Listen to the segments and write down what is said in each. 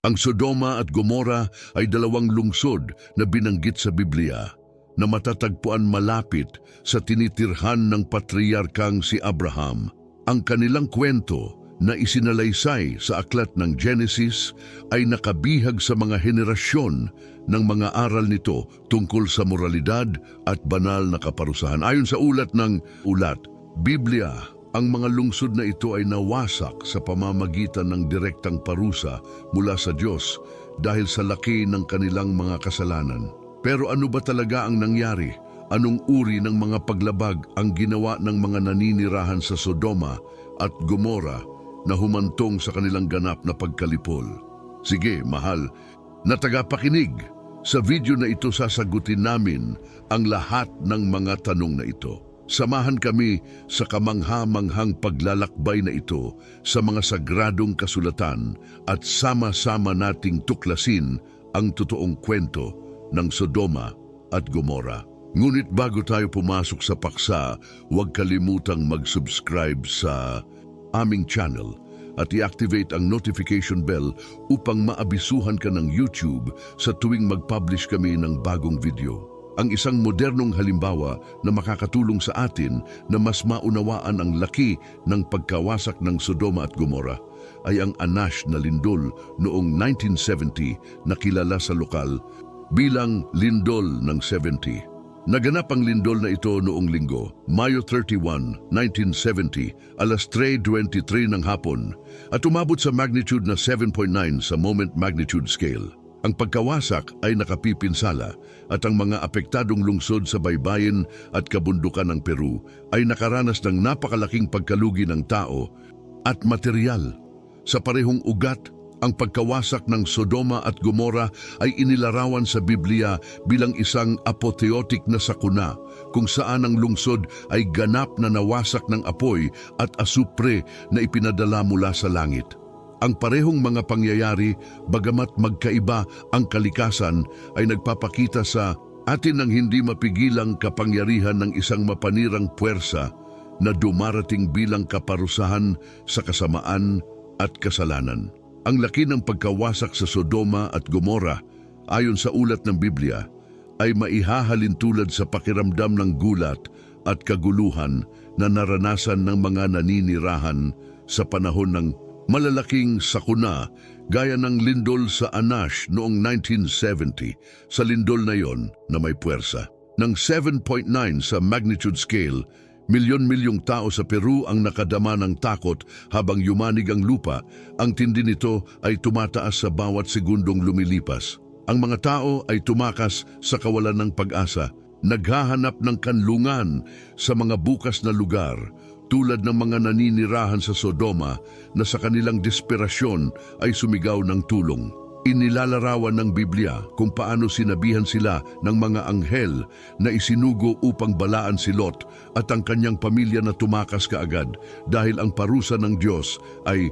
Ang Sodoma at Gomora ay dalawang lungsod na binanggit sa Biblia na matatagpuan malapit sa tinitirhan ng patriarkang si Abraham. Ang kanilang kwento na isinalaysay sa aklat ng Genesis ay nakabihag sa mga henerasyon ng mga aral nito tungkol sa moralidad at banal na kaparusahan. Ayon sa ulat ng Biblia, ang mga lungsod na ito ay nawasak sa pamamagitan ng direktang parusa mula sa Diyos dahil sa laki ng kanilang mga kasalanan. Pero ano ba talaga ang nangyari? Anong uri ng mga paglabag ang ginawa ng mga naninirahan sa Sodoma at Gomora na humantong sa kanilang ganap na pagkalipol? Sige, mahal na tagapakinig, sa video na ito sasagutin namin ang lahat ng mga tanong na ito. Samahan kami sa kamangha-manghang paglalakbay na ito sa mga sagradong kasulatan at sama-sama nating tuklasin ang totoong kwento ng Sodoma at Gomora. Ngunit bago tayo pumasok sa paksa, huwag kalimutang mag-subscribe sa aming channel at i-activate ang notification bell upang maabisuhan ka ng YouTube sa tuwing mag-publish kami ng bagong video. Ang isang modernong halimbawa na makakatulong sa atin na mas maunawaan ang laki ng pagkawasak ng Sodoma at Gomora ay ang Anash na lindol noong 1970 na kilala sa lokal bilang Lindol ng 70. Naganap ang lindol na ito noong linggo, Mayo 31, 1970, alas 3:23 ng hapon at umabot sa magnitude na 7.9 sa moment magnitude scale. Ang pagkawasak ay nakapipinsala at ang mga apektadong lungsod sa baybayin at kabundukan ng Peru ay nakaranas ng napakalaking pagkalugi ng tao at material. Sa parehong ugat, ang pagkawasak ng Sodoma at Gomora ay inilarawan sa Biblia bilang isang apoteotic na sakuna kung saan ang lungsod ay ganap na nawasak ng apoy at asupre na ipinadala mula sa langit. Ang parehong mga pangyayari, bagamat magkaiba ang kalikasan, ay nagpapakita sa atin ng hindi mapigilang kapangyarihan ng isang mapanirang puwersa na dumarating bilang kaparusahan sa kasamaan at kasalanan. Ang laki ng pagkawasak sa Sodoma at Gomora, ayon sa ulat ng Biblia, ay maihahalin tulad sa pakiramdam ng gulat at kaguluhan na naranasan ng mga naninirahan sa panahon ng malalaking sakuna gaya ng lindol sa Anash noong 1970. Sa lindol na yon na may puwersa ng 7.9 sa magnitude scale, milyon-milyong tao sa Peru ang nakadama ng takot habang yumanig ang lupa. Ang tindi nito ay tumataas sa bawat segundong lumilipas. Ang mga tao ay tumakas sa kawalan ng pag-asa, naghahanap ng kanlungan sa mga bukas na lugar, tulad ng mga naninirahan sa Sodoma na sa kanilang desperasyon ay sumigaw ng tulong. Inilalarawan ng Biblia kung paano sinabihan sila ng mga anghel na isinugo upang balaan si Lot at ang kanyang pamilya na tumakas kaagad dahil ang parusa ng Diyos ay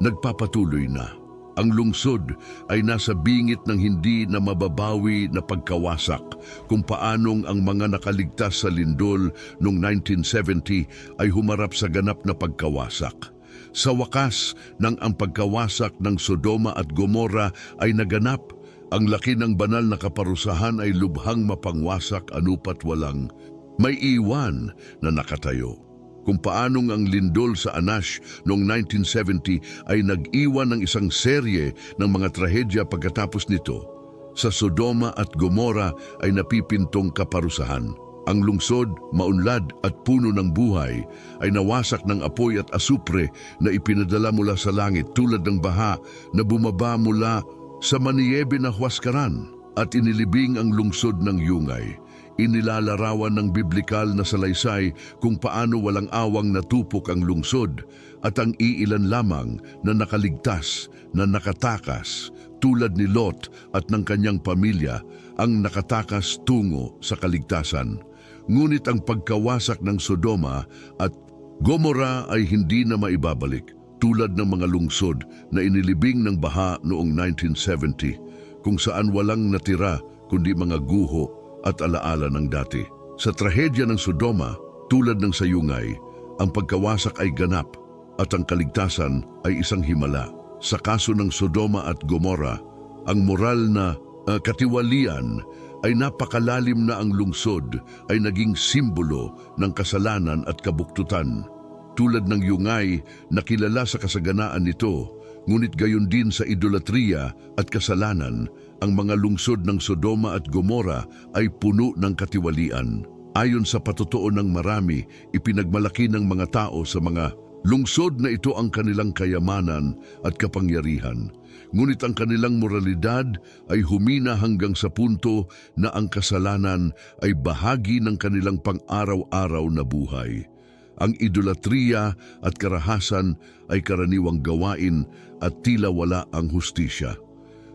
nagpapatuloy na. Ang lungsod ay nasa bingit ng hindi na mababawi na pagkawasak kung paanong ang mga nakaligtas sa lindol noong 1970 ay humarap sa ganap na pagkawasak. Sa wakas, nang ang pagkawasak ng Sodoma at Gomora ay naganap, ang laki ng banal na kaparusahan ay lubhang mapangwasak anupat walang may iwan na nakatayo. Kung paanong ang lindol sa Anash noong 1970 ay nag-iwan ng isang serye ng mga trahedya pagkatapos nito, sa Sodoma at Gomora ay napipintong kaparusahan. Ang lungsod, maunlad at puno ng buhay ay nawasak ng apoy at asupre na ipinadala mula sa langit tulad ng baha na bumaba mula sa maniyebe na huwaskaran at inilibing ang lungsod ng yungay. Inilalarawan ng biblikal na salaysay kung paano walang awang natupok ang lungsod at ang iilan lamang na nakaligtas, na nakatakas, tulad ni Lot at ng kanyang pamilya, ang nakatakas tungo sa kaligtasan. Ngunit ang pagkawasak ng Sodoma at Gomora ay hindi na maibabalik, tulad ng mga lungsod na inilibing ng baha noong 1970, kung saan walang natira kundi mga guho at alaala ng dati. Sa trahedya ng Sodoma, tulad ng sa yungay, ang pagkawasak ay ganap at ang kaligtasan ay isang himala. Sa kaso ng Sodoma at Gomora, ang moral na katiwalian ay napakalalim na ang lungsod ay naging simbolo ng kasalanan at kabuktutan. Tulad ng yungay na kilala sa kasaganaan nito, ngunit gayon din sa idolatriya at kasalanan, ang mga lungsod ng Sodoma at Gomora ay puno ng katiwalian. Ayon sa patotoo ng marami, ipinagmalaki ng mga tao sa mga lungsod na ito ang kanilang kayamanan at kapangyarihan. Ngunit ang kanilang moralidad ay humina hanggang sa punto na ang kasalanan ay bahagi ng kanilang pang-araw-araw na buhay. Ang idolatriya at karahasan ay karaniwang gawain at tila wala ang hustisya.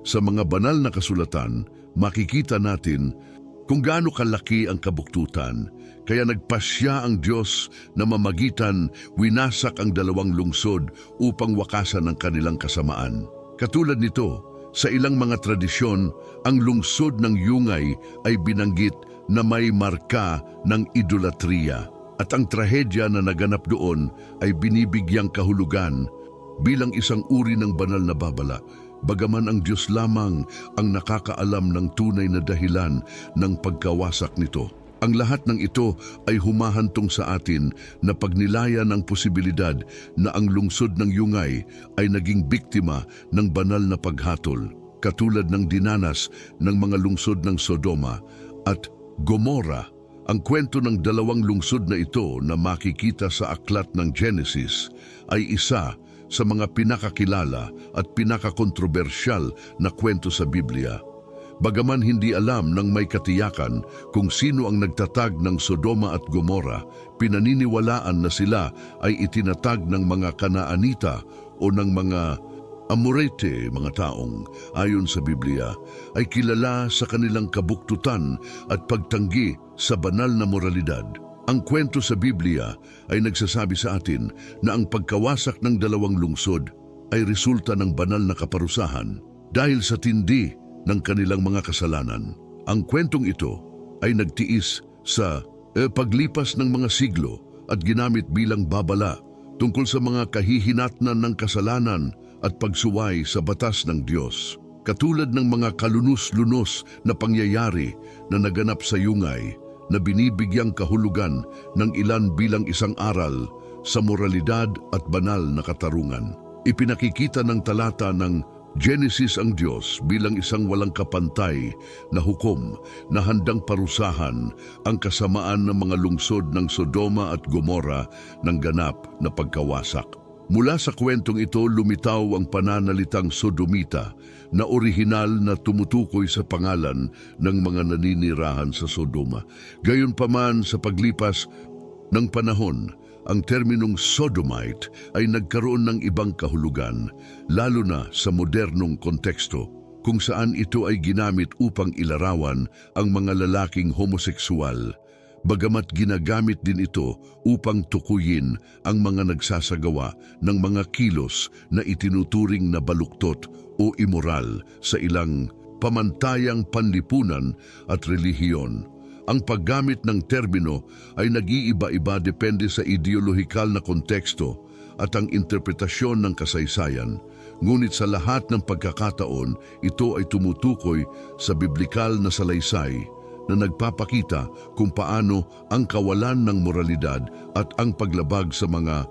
Sa mga banal na kasulatan, makikita natin kung gaano kalaki ang kabuktutan, kaya nagpasya ang Diyos na mamagitan, winasak ang dalawang lungsod upang wakasan ang kanilang kasamaan. Katulad nito, sa ilang mga tradisyon, ang lungsod ng yungay ay binanggit na may marka ng idolatriya at ang trahedya na naganap doon ay binibigyang kahulugan bilang isang uri ng banal na babala, bagaman ang Diyos lamang ang nakakaalam ng tunay na dahilan ng pagkawasak nito. Ang lahat ng ito ay humahantong sa atin na pagnilayan ang posibilidad na ang lungsod ng yungay ay naging biktima ng banal na paghatol, katulad ng dinanas ng mga lungsod ng Sodoma at Gomora. Ang kwento ng dalawang lungsod na ito na makikita sa aklat ng Genesis ay isa sa mga pinakakilala at pinakakontrobersyal na kwento sa Biblia. Bagaman hindi alam ng may katiyakan kung sino ang nagtatag ng Sodoma at Gomora, pinaniniwalaan na sila ay itinatag ng mga Kanaanita o ng mga Amorite, mga taong, ayon sa Biblia, ay kilala sa kanilang kabuktutan at pagtanggi sa banal na moralidad. Ang kwento sa Biblia ay nagsasabi sa atin na ang pagkawasak ng dalawang lungsod ay resulta ng banal na kaparusahan dahil sa tindi ng kanilang mga kasalanan. Ang kwentong ito ay nagtiis sa paglipas ng mga siglo at ginamit bilang babala tungkol sa mga kahihinatnan ng kasalanan at pagsuway sa batas ng Diyos. Katulad ng mga kalunos-lunos na pangyayari na naganap sa yungay na binibigyang kahulugan ng ilan bilang isang aral sa moralidad at banal na katarungan. Ipinakikita ng talata ng Genesis ang Diyos bilang isang walang kapantay na hukom na handang parusahan ang kasamaan ng mga lungsod ng Sodoma at Gomora ng ganap na pagkawasak. Mula sa kwentong ito lumitaw ang pananalitang Sodomita na orihinal na tumutukoy sa pangalan ng mga naninirahan sa Sodoma. Gayunpaman sa paglipas ng panahon, ang terminong Sodomite ay nagkaroon ng ibang kahulugan, lalo na sa modernong konteksto, kung saan ito ay ginamit upang ilarawan ang mga lalaking homoseksual. Bagamat ginagamit din ito upang tukuyin ang mga nagsasagawa ng mga kilos na itinuturing na baluktot o immoral sa ilang pamantayang panlipunan at relihiyon. Ang paggamit ng termino ay nag-iiba-iba depende sa ideolohikal na konteksto at ang interpretasyon ng kasaysayan. Ngunit sa lahat ng pagkakataon, ito ay tumutukoy sa biblikal na salaysay na nagpapakita kung paano ang kawalan ng moralidad at ang paglabag sa mga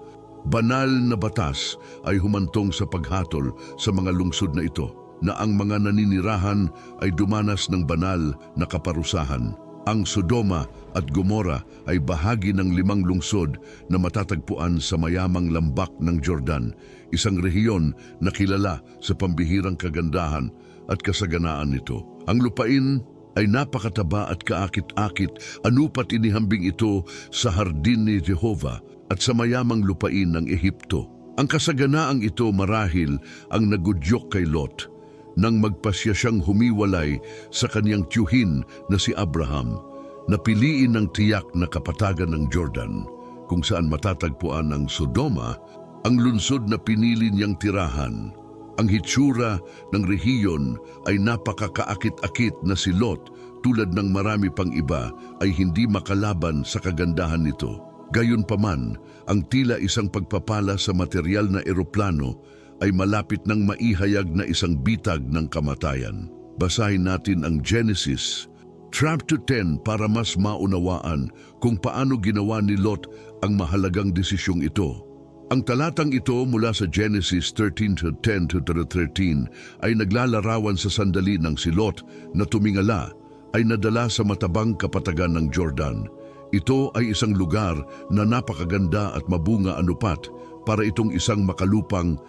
banal na batas ay humantong sa paghatol sa mga lungsod na ito, na ang mga naninirahan ay dumanas ng banal na kaparusahan. Ang Sodoma at Gomora ay bahagi ng 5 lungsod na matatagpuan sa mayamang lambak ng Jordan, isang rehiyon na kilala sa pambihirang kagandahan at kasaganaan nito. Ang lupain ay napakataba at kaakit-akit, anupat inihambing ito sa hardin ni Jehovah at sa mayamang lupain ng Ehipto. Ang kasaganaang ito marahil ang nagudyok kay Lot nang magpasya siyang humiwalay sa kaniyang tiyuhin na si Abraham, na piliin ng tiyak na kapatagan ng Jordan, kung saan matatagpuan ang Sodoma, ang lungsod na pinili niyang tirahan. Ang hitsura ng rehiyon ay napakakaakit-akit na si Lot, tulad ng marami pang iba, ay hindi makalaban sa kagandahan nito. Gayunpaman, ang tila isang pagpapala sa material na eroplano ay malapit ng maihayag na isang bitag ng kamatayan. Basahin natin ang Genesis chapter 10 para mas maunawaan kung paano ginawa ni Lot ang mahalagang desisyong ito. Ang talatang ito mula sa Genesis 13:10-13 ay naglalarawan sa sandali ng si Lot na tumingala ay nadala sa matabang kapatagan ng Jordan. Ito ay isang lugar na napakaganda at mabunga anupat para itong isang makalupang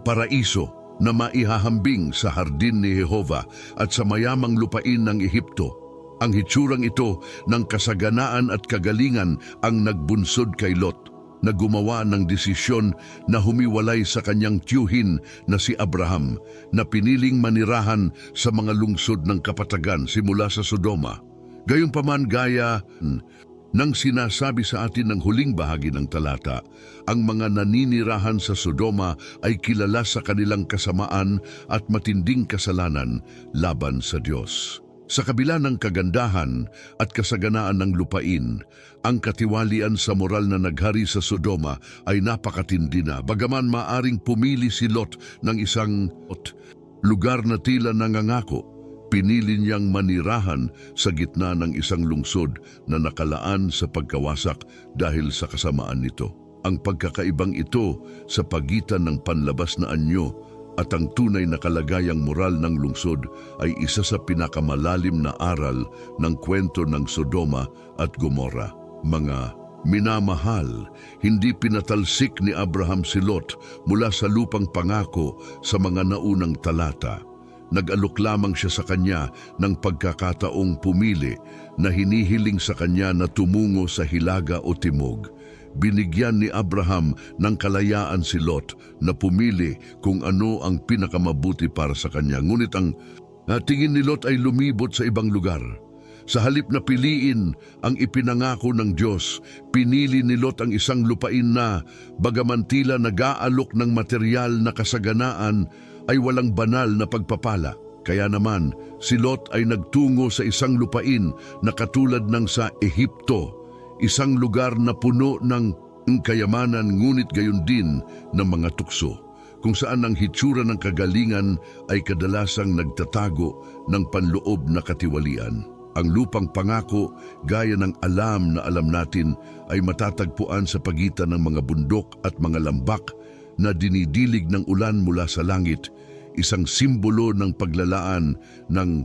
paraiso na maihahambing sa hardin ni Jehova at sa mayamang lupain ng Ehipto. Ang hitsurang ito ng kasaganaan at kagalingan ang nagbunsod kay Lot na gumawa ng desisyon na humiwalay sa kanyang tiyuhin na si Abraham na piniling manirahan sa mga lungsod ng kapatagan simula sa Sodoma. Gayunpaman gaya nang sinasabi sa atin ng huling bahagi ng talata, ang mga naninirahan sa Sodoma ay kilala sa kanilang kasamaan at matinding kasalanan laban sa Diyos. Sa kabila ng kagandahan at kasaganaan ng lupain, ang katiwalian sa moral na naghari sa Sodoma ay napakatindi na. Bagaman maaring pumili si Lot ng isang lugar na tila nangangako, pinili niyang manirahan sa gitna ng isang lungsod na nakalaan sa pagkawasak dahil sa kasamaan nito. Ang pagkakaibang ito sa pagitan ng panlabas na anyo at ang tunay na kalagayang moral ng lungsod ay isa sa pinakamalalim na aral ng kwento ng Sodoma at Gomora. Mga minamahal, hindi pinatalsik ni Abraham si Lot mula sa lupang pangako sa mga naunang talata. Nag-alok lamang siya sa kanya ng pagkakataong pumili na hinihiling sa kanya na tumungo sa hilaga o timog. Binigyan ni Abraham ng kalayaan si Lot na pumili kung ano ang pinakamabuti para sa kanya. Ngunit ang tingin ni Lot ay lumibot sa ibang lugar. Sa halip na piliin ang ipinangako ng Diyos, pinili ni Lot ang isang lupain na, bagaman tila nag-aalok ng material na kasaganaan, ay walang banal na pagpapala. Kaya naman, si Lot ay nagtungo sa isang lupain na katulad ng sa Ehipto, isang lugar na puno ng kayamanan ngunit gayon din ng mga tukso, kung saan ang hitsura ng kagalingan ay kadalasang nagtatago ng panloob na katiwalian. Ang lupang pangako, gaya ng alam na alam natin, ay matatagpuan sa pagitan ng mga bundok at mga lambak na dinidilig ng ulan mula sa langit, isang simbolo ng paglalaan ng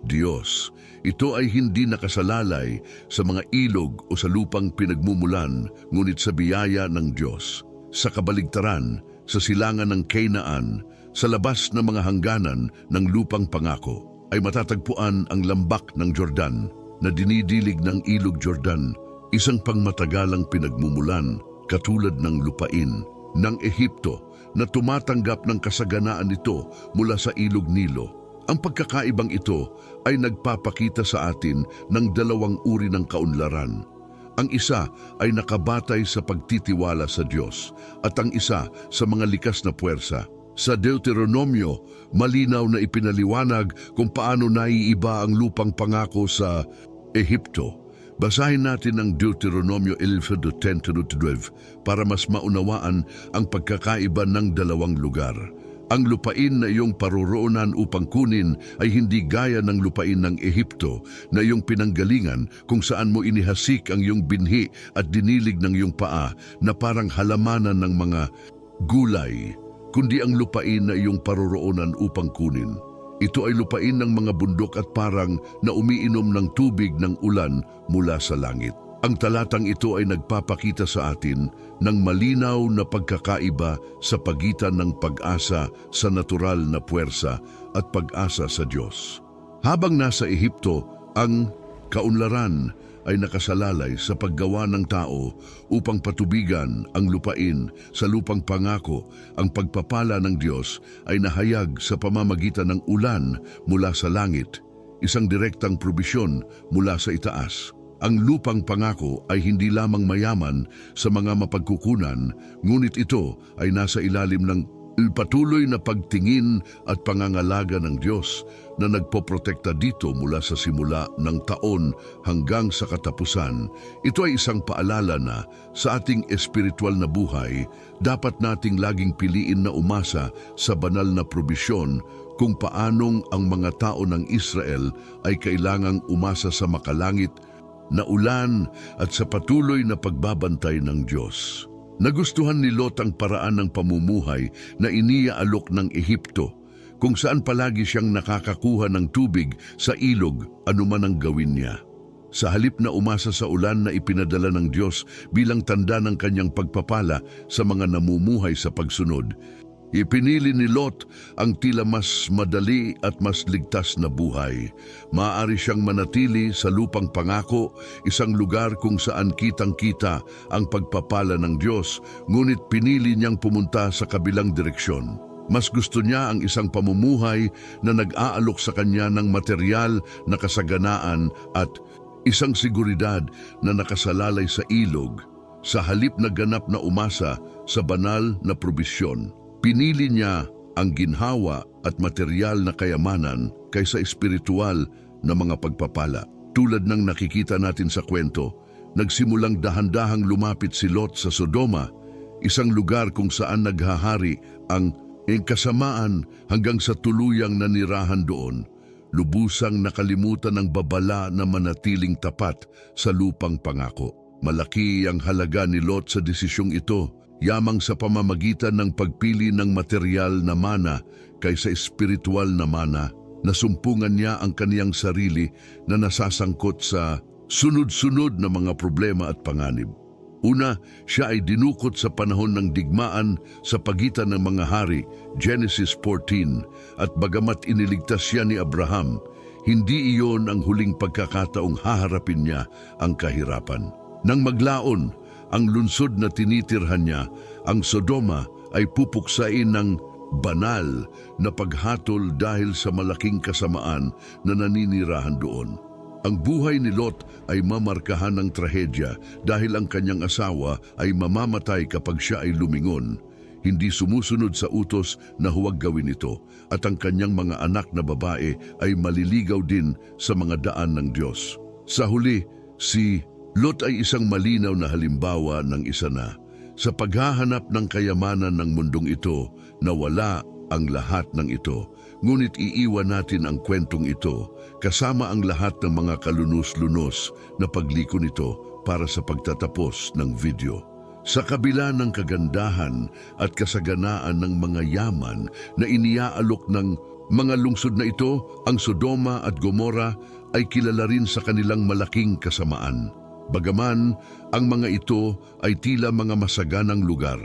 Diyos. Ito ay hindi nakasalalay sa mga ilog o sa lupang pinagmumulan, ngunit sa biyaya ng Diyos. Sa kabaligtaran, sa silangan ng Canaan, sa labas ng mga hangganan ng lupang pangako, ay matatagpuan ang lambak ng Jordan na dinidilig ng ilog Jordan, isang pangmatagalang pinagmumulan katulad ng lupain ng Ehipto na tumatanggap ng kasaganaan nito mula sa ilog Nilo. Ang pagkakaibang ito ay nagpapakita sa atin ng dalawang uri ng kaunlaran. Ang isa ay nakabatay sa pagtitiwala sa Diyos at ang isa sa mga likas na puwersa. Sa Deuteronomyo, malinaw na ipinaliwanag kung paano naiiba ang lupang pangako sa Ehipto. Basahin natin ang Deuteronomyo 11:10-12 para mas maunawaan ang pagkakaiba ng dalawang lugar. Ang lupain na iyong paroroonan upang kunin ay hindi gaya ng lupain ng Ehipto na iyong pinanggalingan kung saan mo inihasik ang iyong binhi at dinilig ng iyong paa na parang halamanan ng mga gulay, kundi ang lupain na iyong paroroonan upang kunin. Ito ay lupain ng mga bundok at parang na umiinom ng tubig ng ulan mula sa langit. Ang talatang ito ay nagpapakita sa atin ng malinaw na pagkakaiba sa pagitan ng pag-asa sa natural na puwersa at pag-asa sa Diyos. Habang nasa Ehipto, ang kaunlaran ay nakasalalay sa paggawa ng tao upang patubigan ang lupain. Sa lupang pangako, ang pagpapala ng Diyos ay nahayag sa pamamagitan ng ulan mula sa langit, isang direktang probisyon mula sa itaas. Ang lupang pangako ay hindi lamang mayaman sa mga mapagkukunan, ngunit ito ay nasa ilalim ng Patuloy na pagtingin at pangangalaga ng Diyos na nagpoprotekta dito mula sa simula ng taon hanggang sa katapusan. Ito ay isang paalala na sa ating espiritual na buhay, dapat nating laging piliin na umasa sa banal na probisyon kung paanong ang mga tao ng Israel ay kailangang umasa sa makalangit na ulan at sa patuloy na pagbabantay ng Diyos. Nagustuhan ni Lot ang paraan ng pamumuhay na iniaalok ng Ehipto, kung saan palagi siyang nakakakuha ng tubig sa ilog anuman ang gawin niya. Sa halip na umasa sa ulan na ipinadala ng Diyos bilang tanda ng kanyang pagpapala sa mga namumuhay sa pagsunod, ipinili ni Lot ang tila mas madali at mas ligtas na buhay. Maaari siyang manatili sa lupang pangako, isang lugar kung saan kitang-kita ang pagpapala ng Diyos, ngunit pinili niyang pumunta sa kabilang direksyon. Mas gusto niya ang isang pamumuhay na nag-aalok sa kanya ng material na kasaganaan at isang seguridad na nakasalalay sa ilog, sa halip na ganap na umasa sa banal na probisyon. Pinili niya ang ginhawa at material na kayamanan kaysa espiritual na mga pagpapala. Tulad ng nakikita natin sa kwento, nagsimulang dahan-dahang lumapit si Lot sa Sodoma, isang lugar kung saan naghahari ang kasamaan hanggang sa tuluyang nanirahan doon. Lubusang nakalimutan ng babala na manatiling tapat sa lupang pangako. Malaki ang halaga ni Lot sa desisyong ito, yamang sa pamamagitan ng pagpili ng material na mana kaysa espiritual na mana. Nasumpungan niya ang kaniyang sarili na nasasangkot sa sunod-sunod na mga problema at panganib. Una, siya ay dinukot sa panahon ng digmaan sa pagitan ng mga hari, Genesis 14, at bagamat iniligtas siya ni Abraham, hindi iyon ang huling pagkakataong haharapin niya ang kahirapan. Nang maglaon ang lungsod na tinitirhan niya, ang Sodoma ay pupuksain ng banal na paghatol dahil sa malaking kasamaan na naninirahan doon. Ang buhay ni Lot ay mamarkahan ng trahedya dahil ang kanyang asawa ay mamamatay kapag siya ay lumingon, hindi sumusunod sa utos na huwag gawin ito, at ang kanyang mga anak na babae ay maliligaw din sa mga daan ng Diyos. Sa huli, si Lot ay isang malinaw na halimbawa ng isa na, sa paghahanap ng kayamanan ng mundong ito, nawala ang lahat ng ito. Ngunit iiwan natin ang kwentong ito, kasama ang lahat ng mga kalunos-lunos na pagliko nito para sa pagtatapos ng video. Sa kabila ng kagandahan at kasaganaan ng mga yaman na iniaalok ng mga lungsod na ito, ang Sodoma at Gomora ay kilala rin sa kanilang malaking kasamaan. Bagaman ang mga ito ay tila mga masaganang lugar,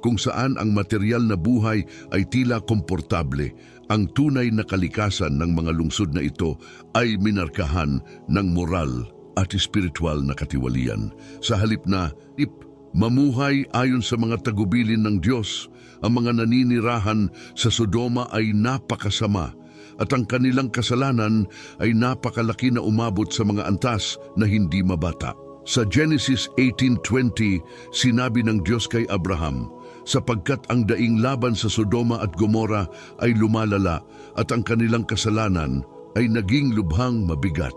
kung saan ang material na buhay ay tila komportable, ang tunay na kalikasan ng mga lungsod na ito ay minarkahan ng moral at espiritual na katiwalian. Sa halip na mamuhay ayon sa mga tagubilin ng Diyos, ang mga naninirahan sa Sodoma ay napakasama at ang kanilang kasalanan ay napakalaki na umabot sa mga antas na hindi mabata. Sa Genesis 18:20, sinabi ng Diyos kay Abraham, sapagkat ang daing laban sa Sodoma at Gomora ay lumalala at ang kanilang kasalanan ay naging lubhang mabigat.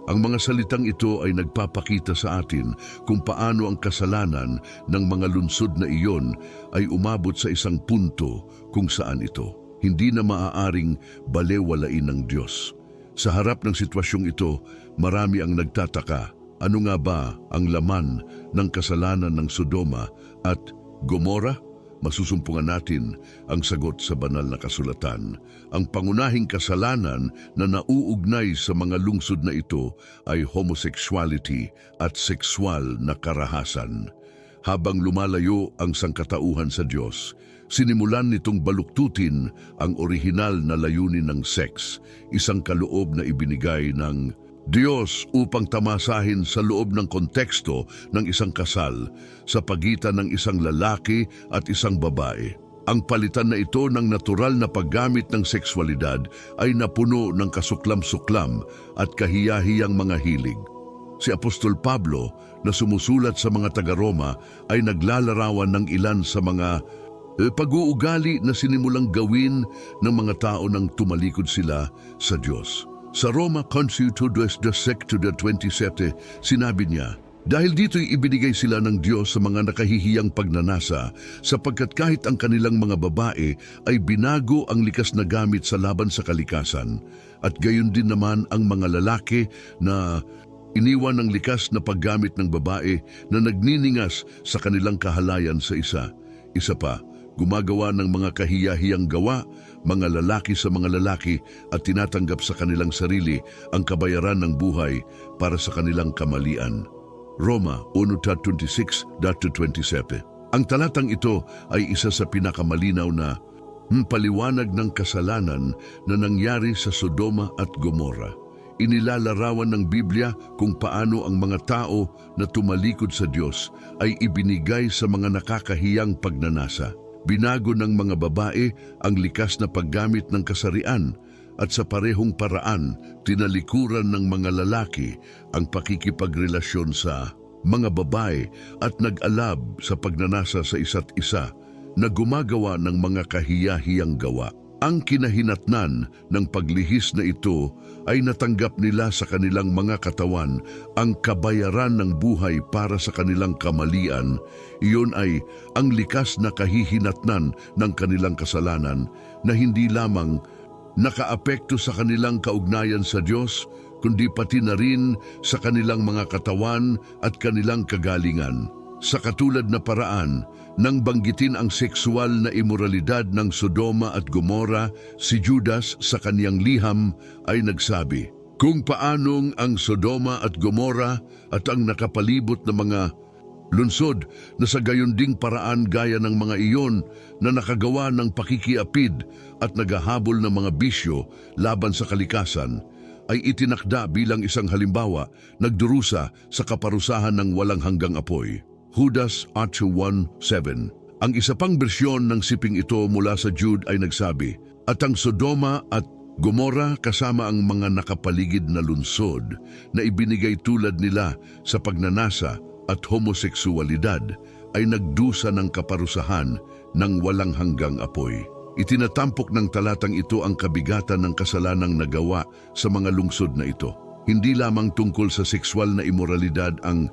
Ang mga salitang ito ay nagpapakita sa atin kung paano ang kasalanan ng mga lungsod na iyon ay umabot sa isang punto kung saan ito hindi na maaaring balewalain ng Diyos. Sa harap ng sitwasyong ito, marami ang nagtataka. Ano nga ba ang laman ng kasalanan ng Sodoma at Gomora? Masusumpungan natin ang sagot sa banal na kasulatan. Ang pangunahing kasalanan na nauugnay sa mga lungsod na ito ay homosexuality at sexual na karahasan. Habang lumalayo ang sangkatauhan sa Diyos, sinimulan nitong baluktutin ang orihinal na layunin ng sex, isang kaloob na ibinigay ng Diyos upang tamasahin sa loob ng konteksto ng isang kasal sa pagitan ng isang lalaki at isang babae. Ang palitan na ito ng natural na paggamit ng sexualidad ay napuno ng kasuklam-suklam at kahiyahiyang mga hilig. Si Apostol Pablo na sumusulat sa mga taga-Roma ay naglalarawan ng ilan sa mga Pag-uugali na sinimulang gawin ng mga tao nang tumalikod sila sa Diyos. Sa Roma Constitution 27, sinabi niya, dahil dito'y ibinigay sila ng Diyos sa mga nakahihiyang pagnanasa, sapagkat kahit ang kanilang mga babae ay binago ang likas na gamit sa laban sa kalikasan, at gayon din naman ang mga lalaki na iniwan ng likas na paggamit ng babae na nagniningas sa kanilang kahalayan sa isa. Isa pa, gumagawa ng mga kahiyahiyang gawa, mga lalaki sa mga lalaki at tinatanggap sa kanilang sarili ang kabayaran ng buhay para sa kanilang kamalian. Roma 1:26-27. Ang talatang ito ay isa sa pinakamalinaw na paliwanag ng kasalanan na nangyari sa Sodoma at Gomora. Inilalarawan ng Biblia kung paano ang mga tao na tumalikod sa Diyos ay ibinigay sa mga nakakahiyang pagnanasa. Binago ng mga babae ang likas na paggamit ng kasarian at sa parehong paraan, tinalikuran ng mga lalaki ang pakikipagrelasyon sa mga babae at nag-alab sa pagnanasa sa isa't isa na gumagawa ng mga kahiyahiyang gawa. Ang kinahinatnan ng paglihis na ito ay natanggap nila sa kanilang mga katawan ang kabayaran ng buhay para sa kanilang kamalian. Iyon ay ang likas na kahihinatnan ng kanilang kasalanan na hindi lamang nakaapekto sa kanilang kaugnayan sa Diyos, kundi pati na rin sa kanilang mga katawan at kanilang kagalingan. Sa katulad na paraan, nang banggitin ang sexual na imoralidad ng Sodoma at Gomora, si Judas sa kaniyang liham ay nagsabi, kung paanong ang Sodoma at Gomora at ang nakapalibot na mga lunsod na sa gayon ding paraan gaya ng mga iyon na nakagawa ng pakikiapid at naghahabol ng mga bisyo laban sa kalikasan, ay itinakda bilang isang halimbawa, nagdurusa sa kaparusahan ng walang hanggang apoy. Judas 1:7. Ang isa pang bersyon ng siping ito mula sa Jude ay nagsabi, at ang Sodoma at Gomora kasama ang mga nakapaligid na lunsod na ibinigay tulad nila sa pagnanasa at homoseksualidad ay nagdusa ng kaparusahan ng walang hanggang apoy. Itinatampok ng talatang ito ang kabigatan ng kasalanang nagawa sa mga lungsod na ito. Hindi lamang tungkol sa sexual na imoralidad ang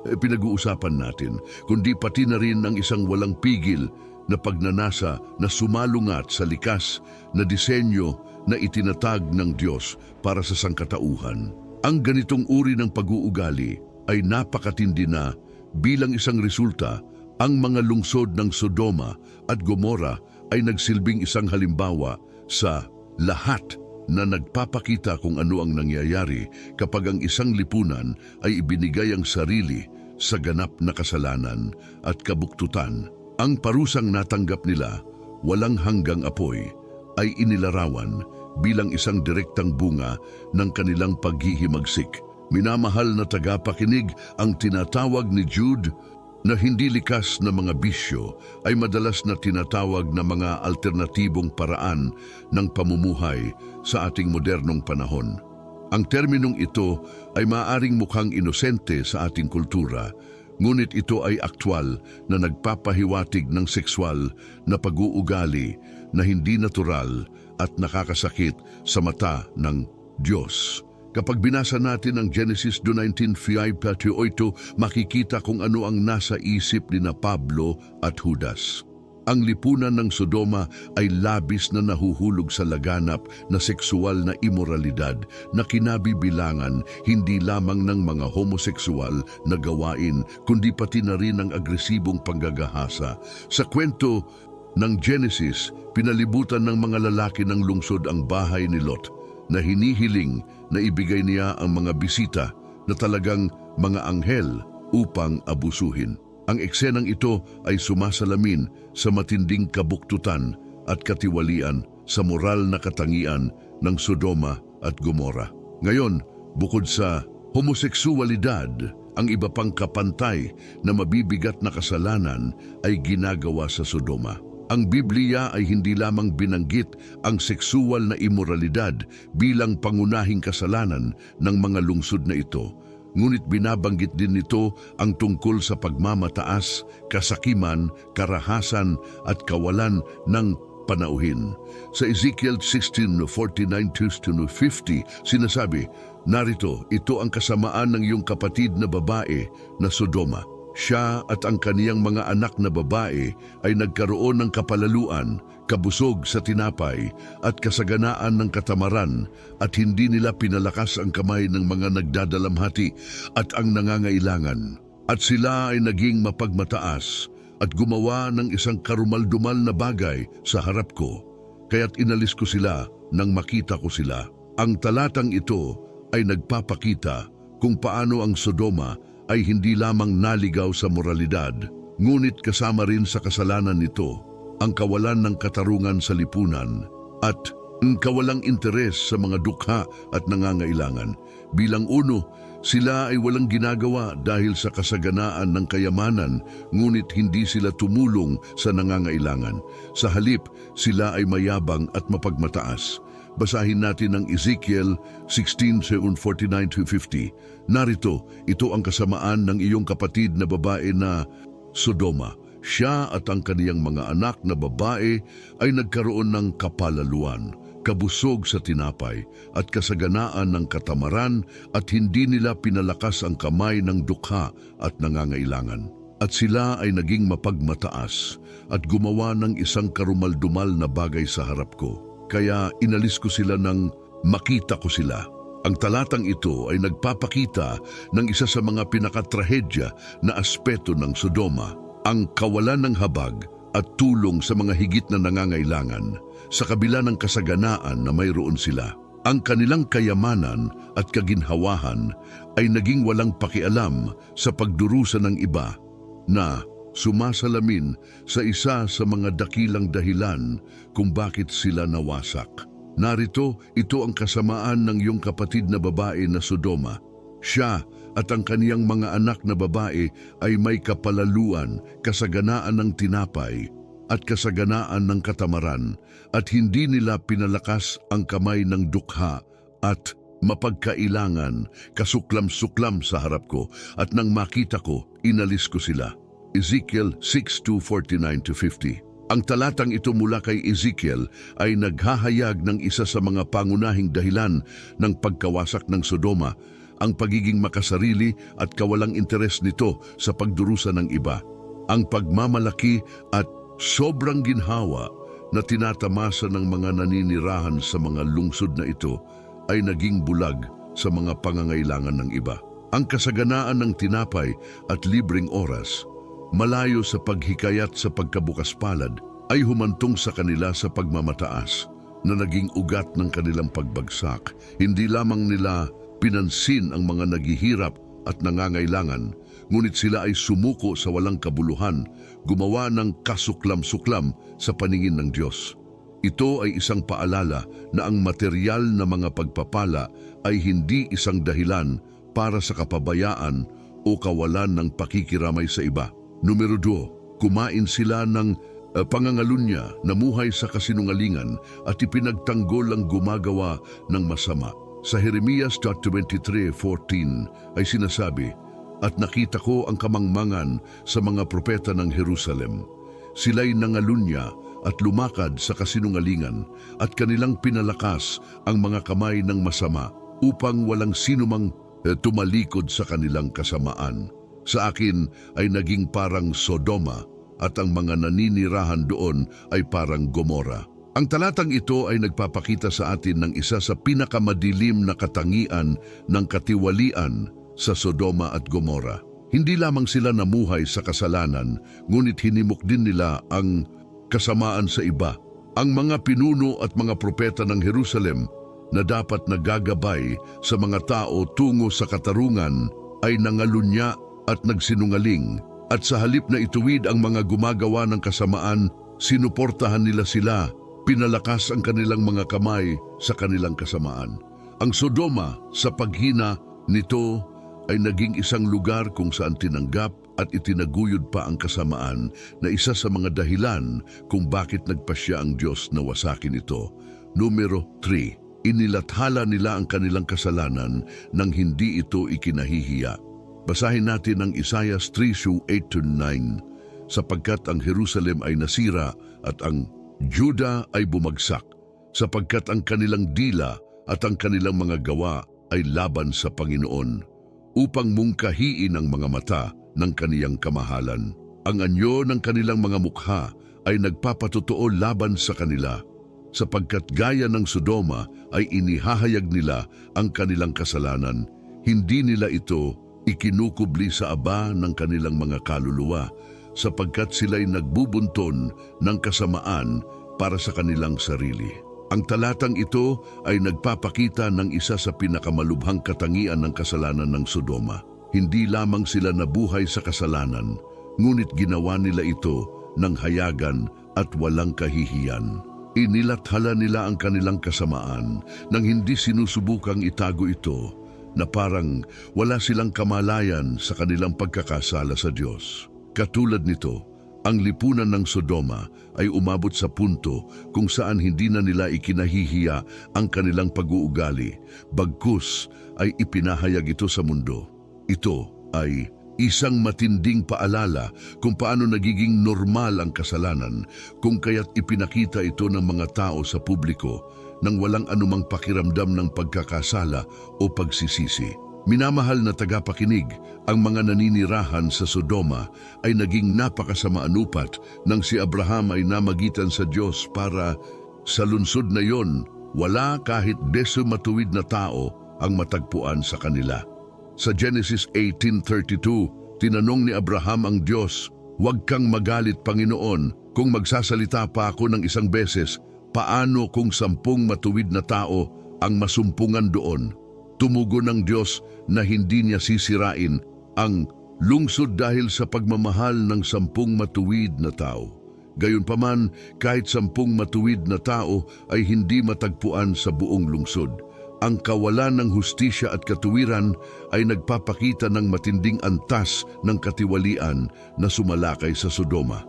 pinag-uusapan natin, kundi pati na rin ang isang walang pigil na pagnanasa na sumalungat sa likas na disenyo na itinatag ng Diyos para sa sangkatauhan. Ang ganitong uri ng pag-uugali ay napakatindi na bilang isang resulta, ang mga lungsod ng Sodoma at Gomora ay nagsilbing isang halimbawa sa lahat na nagpapakita kung ano ang nangyayari kapag ang isang lipunan ay ibinigay ang sarili sa ganap na kasalanan at kabuktutan. Ang parusang natanggap nila, walang hanggang apoy, ay inilarawan bilang isang direktang bunga ng kanilang paghihimagsik. Minamahal na tagapakinig, ang tinatawag ni Jude na hindi likas na mga bisyo ay madalas na tinatawag na mga alternatibong paraan ng pamumuhay sa ating modernong panahon. Ang terminong ito ay maaaring mukhang inosente sa ating kultura, ngunit ito ay aktwal na nagpapahiwatig ng sexual na pag-uugali na hindi natural at nakakasakit sa mata ng Diyos. Kapag binasa natin ang Genesis 19:5-8, makikita kung ano ang nasa isip ni na Pablo at Judas. Ang lipunan ng Sodoma ay labis na nahuhulog sa laganap na sexual na imoralidad na kinabibilangan hindi lamang ng mga homoseksual na gawain, kundi pati na rin ang agresibong panggagahasa. Sa kwento ng Genesis, pinalibutan ng mga lalaki ng lungsod ang bahay ni Lot, na hinihiling na ibigay niya ang mga bisita na talagang mga anghel upang abusuhin. Ang eksenang ito ay sumasalamin sa matinding kabuktutan at katiwalian sa moral na katangian ng Sodoma at Gomora. Ngayon, bukod sa homoseksualidad, ang iba pang kapantay na mabibigat na kasalanan ay ginagawa sa Sodoma. Ang Biblia ay hindi lamang binanggit ang sexual na imoralidad bilang pangunahing kasalanan ng mga lungsod na ito, ngunit binabanggit din nito ang tungkol sa pagmamataas, kasakiman, karahasan at kawalan ng panauhin. Sa Ezekiel 16:49-50, sinasabi, "Narito, ito ang kasamaan ng iyong kapatid na babae na Sodoma. Siya at ang kaniyang mga anak na babae ay nagkaroon ng kapalaluan, kabusog sa tinapay at kasaganaan ng katamaran at hindi nila pinalakas ang kamay ng mga nagdadalamhati at ang nangangailangan. At sila ay naging mapagmataas at gumawa ng isang karumaldumal na bagay sa harap ko. Kaya't inalis ko sila nang makita ko sila." Ang talatang ito ay nagpapakita kung paano ang Sodoma ay hindi lamang naligaw sa moralidad, ngunit kasama rin sa kasalanan nito ang kawalan ng katarungan sa lipunan at kawalang interes sa mga dukha at nangangailangan. Bilang uno, sila ay walang ginagawa dahil sa kasaganaan ng kayamanan, ngunit hindi sila tumulong sa nangangailangan. Sa halip, sila ay mayabang at mapagmataas. Basahin natin ang Ezekiel 16:49-50. "Narito, ito ang kasamaan ng iyong kapatid na babae na Sodoma. Siya at ang kaniyang mga anak na babae ay nagkaroon ng kapalaluan, kabusog sa tinapay at kasaganaan ng katamaran at hindi nila pinalakas ang kamay ng dukha at nangangailangan. At sila ay naging mapagmataas at gumawa ng isang karumaldumal na bagay sa harap ko. Kaya inalis ko sila nang makita ko sila." Ang talatang ito ay nagpapakita ng isa sa mga pinakatrahedya na aspeto ng Sodoma, ang kawalan ng habag at tulong sa mga higit na nangangailangan, sa kabila ng kasaganaan na mayroon sila. Ang kanilang kayamanan at kaginhawahan ay naging walang pakialam sa pagdurusa ng iba na sumasalamin sa isa sa mga dakilang dahilan kung bakit sila nawasak. Narito, ito ang kasamaan ng iyong kapatid na babae na Sodoma. Siya at ang kaniyang mga anak na babae ay may kapalaluan, kasaganaan ng tinapay at kasaganaan ng katamaran, at hindi nila pinalakas ang kamay ng dukha at mapagkailangan, kasuklam-suklam sa harap ko, at nang makita ko, inalis ko sila. Ezekiel 6:49-50. Ang talatang ito mula kay Ezekiel ay naghahayag ng isa sa mga pangunahing dahilan ng pagkawasak ng Sodoma, ang pagiging makasarili at kawalang interes nito sa pagdurusa ng iba. Ang pagmamalaki at sobrang ginhawa na tinatamasa ng mga naninirahan sa mga lungsod na ito ay naging bulag sa mga pangangailangan ng iba. Ang kasaganaan ng tinapay at libreng oras, malayo sa paghikayat sa pagkabukas palad, ay humantong sa kanila sa pagmamataas na naging ugat ng kanilang pagbagsak. Hindi lamang nila pinansin ang mga naghihirap at nangangailangan, ngunit sila ay sumuko sa walang kabuluhan, gumawa ng kasuklam-suklam sa paningin ng Diyos. Ito ay isang paalala na ang material na mga pagpapala ay hindi isang dahilan para sa kapabayaan o kawalan ng pakikiramay sa iba. Numero 2, kumain sila ng pangangalunya, namuhay sa kasinungalingan at ipinagtanggol ang gumagawa ng masama. Sa Jeremias 23:14 ay sinasabi, "At nakita ko ang kamangmangan sa mga propeta ng Jerusalem. Sila'y nangalunya at lumakad sa kasinungalingan at kanilang pinalakas ang mga kamay ng masama upang walang sinumang tumalikod sa kanilang kasamaan. Sa akin ay naging parang Sodoma at ang mga naninirahan doon ay parang Gomora." Ang talatang ito ay nagpapakita sa atin ng isa sa pinakamadilim na katangian ng katiwalian sa Sodoma at Gomora. Hindi lamang sila namuhay sa kasalanan, ngunit hinimok din nila ang kasamaan sa iba. Ang mga pinuno at mga propeta ng Jerusalem na dapat nagagabay sa mga tao tungo sa katarungan ay nangalunya at nagsinungaling, at sa halip na ituwid ang mga gumagawa ng kasamaan, sinuportahan nila sila, pinalakas ang kanilang mga kamay sa kanilang kasamaan. Ang Sodoma sa paghina nito ay naging isang lugar kung saan tinanggap at itinaguyod pa ang kasamaan na isa sa mga dahilan kung bakit nagpasya ang Diyos na wasakin ito. Numero 3, Inilathala nila ang kanilang kasalanan nang hindi ito ikinahihiya. Basahin natin ang Isaiah 3:8-9. Sapagkat ang Jerusalem ay nasira at ang Juda ay bumagsak, sapagkat ang kanilang dila at ang kanilang mga gawa ay laban sa Panginoon, upang mungkahiin ang mga mata ng kaniyang kamahalan. Ang anyo ng kanilang mga mukha ay nagpapatotoo laban sa kanila, sapagkat gaya ng Sodoma ay inihahayag nila ang kanilang kasalanan. Hindi nila ito ikinukubli sa aba ng kanilang mga kaluluwa, sapagkat sila'y nagbubunton ng kasamaan para sa kanilang sarili. Ang talatang ito ay nagpapakita ng isa sa pinakamalubhang katangian ng kasalanan ng Sodoma. Hindi lamang sila nabuhay sa kasalanan, ngunit ginawa nila ito ng hayagan at walang kahihiyan. Inilathala nila ang kanilang kasamaan nang hindi sinusubukang itago ito, na parang wala silang kamalayan sa kanilang pagkakasala sa Diyos. Katulad nito, ang lipunan ng Sodoma ay umabot sa punto kung saan hindi na nila ikinahihiya ang kanilang pag-uugali, bagkus ay ipinahayag ito sa mundo. Ito ay isang matinding paalala kung paano nagiging normal ang kasalanan, kung kaya't ipinakita ito ng mga tao sa publiko nang walang anumang pakiramdam ng pagkakasala o pagsisisi. Minamahal na tagapakinig, ang mga naninirahan sa Sodoma ay naging napakasamaanupat nang si Abraham ay namagitan sa Diyos para sa lungsod na yon, wala kahit beso matuwid na tao ang matagpuan sa kanila. Sa Genesis 18:32, tinanong ni Abraham ang Diyos, "Huwag kang magalit, Panginoon, kung magsasalita pa ako ng isang beses, paano kung 10 matuwid na tao ang masumpungan doon?" Tumugon ng Diyos na hindi niya sisirain ang lungsod dahil sa pagmamahal ng 10 matuwid na tao. Gayunpaman, kahit 10 matuwid na tao ay hindi matagpuan sa buong lungsod. Ang kawalan ng hustisya at katuwiran ay nagpapakita ng matinding antas ng katiwalian na sumalakay sa Sodoma.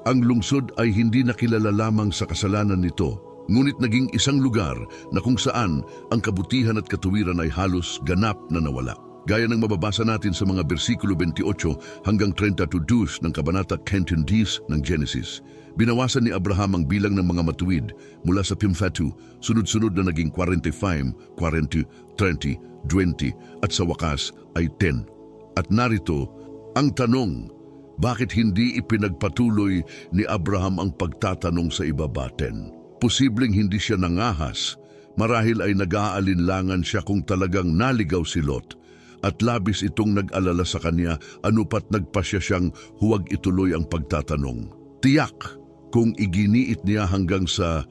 Ang lungsod ay hindi nakilala lamang sa kasalanan nito, ngunit naging isang lugar na kung saan ang kabutihan at katuwiran ay halos ganap na nawala. Gaya ng mababasa natin sa mga bersikulo 28 hanggang 32 ng Kabanata 10 ng Genesis. Binawasan ni Abraham ang bilang ng mga matuwid mula sa 50, sunod-sunod na naging 45, 40, 30, 20 at sa wakas ay 10. At narito ang tanong, bakit hindi ipinagpatuloy ni Abraham ang pagtatanong sa ibabaten? Posibleng hindi siya nangahas, marahil ay nag-aalinlangan siya kung talagang naligaw si Lot, at labis itong nag-alala sa kanya anupat nagpasya siyang huwag ituloy ang pagtatanong. Tiyak kung iginiit niya hanggang sa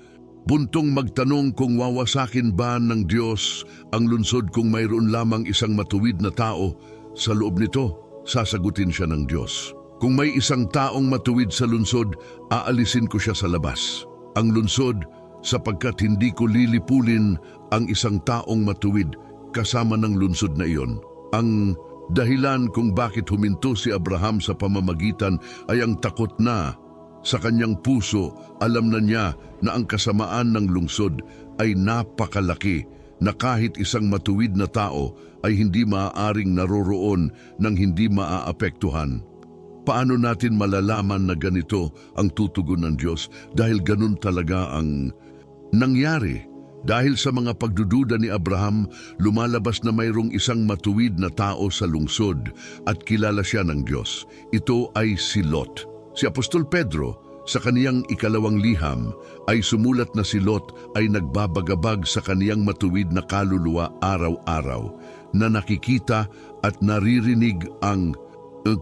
buntong magtanong kung wawasakin ba ng Diyos ang lungsod kung mayroon lamang isang matuwid na tao sa loob nito, sasagutin siya ng Diyos. Kung may isang taong matuwid sa lungsod, aalisin ko siya sa labas. Ang lungsod, sapagkat hindi ko lilipulin ang isang taong matuwid kasama ng lungsod na iyon. Ang dahilan kung bakit huminto si Abraham sa pamamagitan ay ang takot na sa kanyang puso, alam na niya na ang kasamaan ng lungsod ay napakalaki na kahit isang matuwid na tao ay hindi maaaring naroroon ng hindi maaapektuhan. Paano natin malalaman na ganito ang tutugon ng Diyos dahil ganun talaga ang nangyari? Dahil sa mga pagdududa ni Abraham, lumalabas na mayroong isang matuwid na tao sa lungsod at kilala siya ng Diyos. Ito ay si Lot. Si Apostol Pedro, sa kaniyang ikalawang liham, ay sumulat na si Lot ay nagbabagabag sa kaniyang matuwid na kaluluwa araw-araw, na nakikita at naririnig ang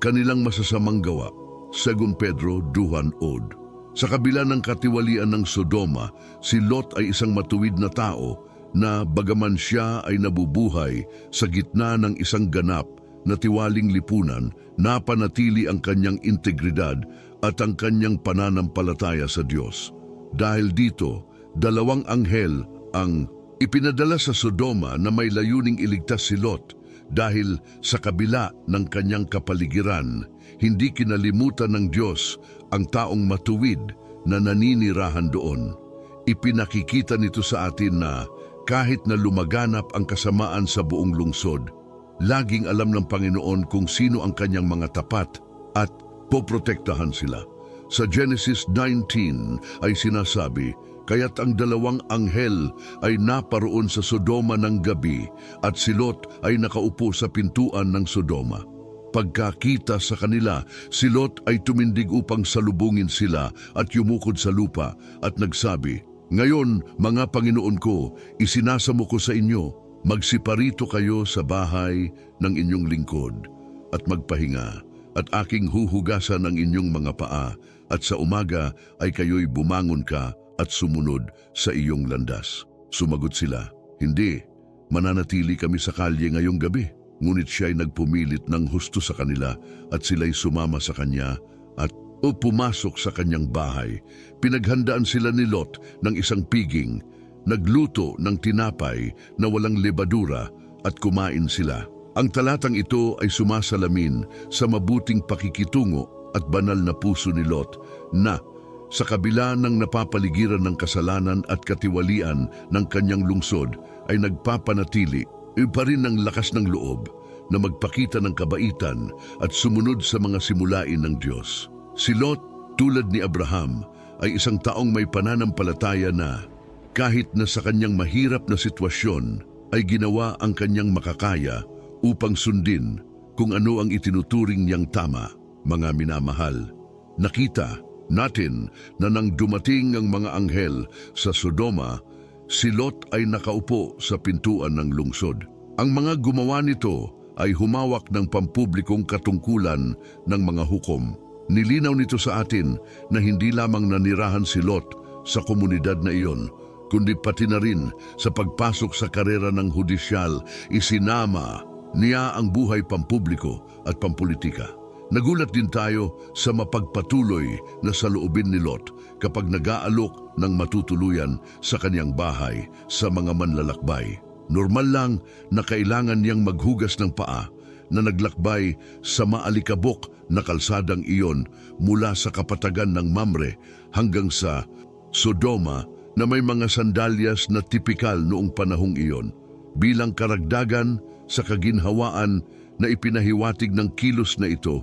kanilang masasamang gawa. 2 Pedro 2:8. Sa kabila ng katiwalian ng Sodoma, si Lot ay isang matuwid na tao na bagaman siya ay nabubuhay sa gitna ng isang ganap na tiwaling lipunan, napanatili ang kanyang integridad at ang kanyang pananampalataya sa Diyos. Dahil dito, 2 anghel ang ipinadala sa Sodoma na may layuning iligtas si Lot. Dahil sa kabila ng kanyang kapaligiran, hindi kinalimutan ng Diyos ang taong matuwid na naninirahan doon. Ipinakikita nito sa atin na Kahit na lumaganap ang kasamaan sa buong lungsod, laging alam ng Panginoon kung sino ang kanyang mga tapat at poprotektahan sila. Sa Genesis 19 ay sinasabi, kaya't ang dalawang anghel ay naparoon sa Sodoma ng gabi at si Lot ay nakaupo sa pintuan ng Sodoma. Pagkakita sa kanila, si Lot ay tumindig upang salubungin sila at yumukod sa lupa at nagsabi, ngayon, mga Panginoon ko, isinasamo ko sa inyo, magsiparito kayo sa bahay ng inyong lingkod at magpahinga at aking huhugasan ang inyong mga paa at sa umaga ay kayo'y bumangon ka at sumunod sa iyong landas. Sumagot sila, hindi, mananatili kami sa kalye ngayong gabi. Ngunit siya ay nagpumilit ng husto sa kanila at sila'y sumama sa kanya at pumasok sa kanyang bahay. Pinaghandaan sila ni Lot ng isang piging, nagluto ng tinapay na walang lebadura at kumain sila. Ang talatang ito ay sumasalamin sa mabuting pakikitungo at banal na puso ni Lot na sa kabila ng napapaligiran ng kasalanan at katiwalian ng kanyang lungsod ay nagpapanatili pa rin ng lakas ng loob na magpakita ng kabaitan at sumunod sa mga simulain ng Diyos. Si Lot, tulad ni Abraham, ay isang taong may pananampalataya na kahit na sa kanyang mahirap na sitwasyon ay ginawa ang kanyang makakaya upang sundin kung ano ang itinuturing niyang tama. Mga minamahal, nakita natin na nang dumating ang mga anghel sa Sodoma, si Lot ay nakaupo sa pintuan ng lungsod. Ang mga gumawa nito ay humawak ng pampublikong katungkulan ng mga hukom. Nilinaw nito sa atin na hindi lamang nanirahan si Lot sa komunidad na iyon, kundi pati na rin sa pagpasok sa karera ng hudisyal, isinama niya ang buhay pampubliko at pampolitika. Nagulat din tayo sa mapagpatuloy na saloobin ni Lot kapag nag-aalok ng matutuluyan sa kanyang bahay sa mga manlalakbay. Normal lang na kailangan niyang maghugas ng paa na naglakbay sa maalikabok na kalsadang iyon mula sa kapatagan ng Mamre hanggang sa Sodoma na may mga sandalyas na tipikal noong panahong iyon. Bilang karagdagan sa kaginhawaan na ipinahiwatig ng kilos na ito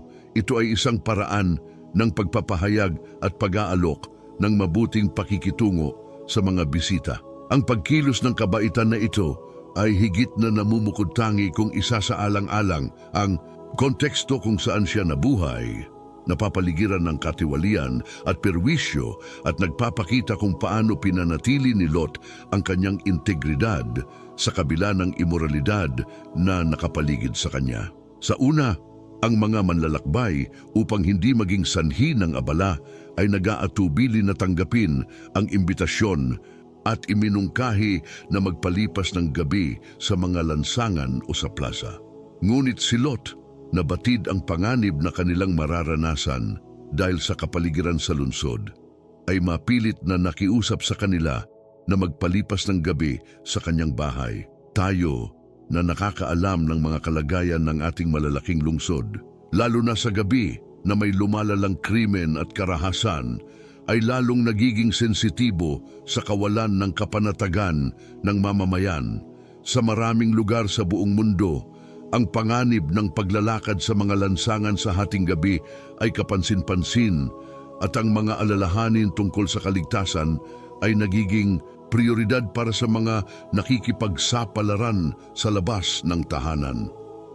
ay isang paraan ng pagpapahayag at pag-aalok ng mabuting pakikitungo sa mga bisita. Ang pagkilos ng kabaitan na ito ay higit na namumukod-tangi kung isasaalang-alang ang konteksto kung saan siya nabuhay, napapaligiran ng katiwalian at perwisyo at nagpapakita kung paano pinanatili ni Lot ang kanyang integridad sa kabila ng imoralidad na nakapaligid sa kanya. Sa una, ang mga manlalakbay upang hindi maging sanhi ng abala ay nag-aatubili na tanggapin ang imbitasyon at iminungkahi na magpalipas ng gabi sa mga lansangan o sa plaza. Ngunit si Lot, nabatid ang panganib na kanilang mararanasan dahil sa kapaligiran sa lungsod, ay mapilit na nakiusap sa kanila na magpalipas ng gabi sa kanyang bahay. Tayo na nakakaalam ng mga kalagayan ng ating malalaking lungsod, lalo na sa gabi na may lumalalang krimen at karahasan, ay lalong nagiging sensitibo sa kawalan ng kapanatagan ng mamamayan. Sa maraming lugar sa buong mundo, ang panganib ng paglalakad sa mga lansangan sa hating gabi ay kapansin-pansin at ang mga alalahanin tungkol sa kaligtasan ay nagiging prioridad para sa mga nakikipagsapalaran sa labas ng tahanan.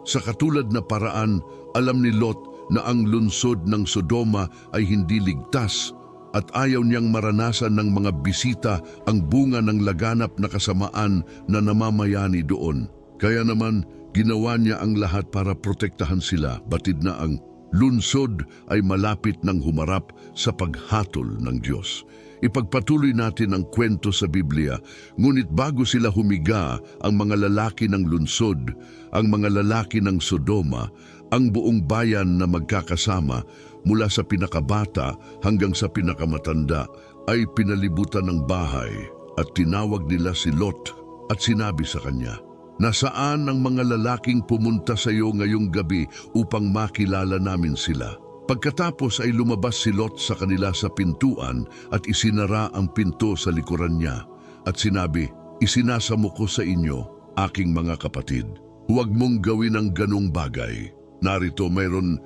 Sa katulad na paraan, alam ni Lot na ang lungsod ng Sodoma ay hindi ligtas at ayaw niyang maranasan ng mga bisita ang bunga ng laganap na kasamaan na namamayani doon. Kaya naman, ginawa niya ang lahat para protektahan sila, batid na ang lungsod ay malapit ng humarap sa paghatol ng Diyos. Ipagpatuloy natin ang kwento sa Biblia, ngunit bago sila humiga ang mga lalaki ng lungsod, ang mga lalaki ng Sodoma, ang buong bayan na magkakasama mula sa pinakabata hanggang sa pinakamatanda ay pinalibutan ng bahay at tinawag nila si Lot at sinabi sa kanya, "Nasaan ang mga lalaking pumunta sa iyo ngayong gabi upang makilala namin sila?" Pagkatapos ay lumabas si Lot sa kanila sa pintuan at isinara ang pinto sa likuran niya at sinabi, Isinasamo ko sa inyo, aking mga kapatid, huwag mong gawin ang ganong bagay. Narito mayroon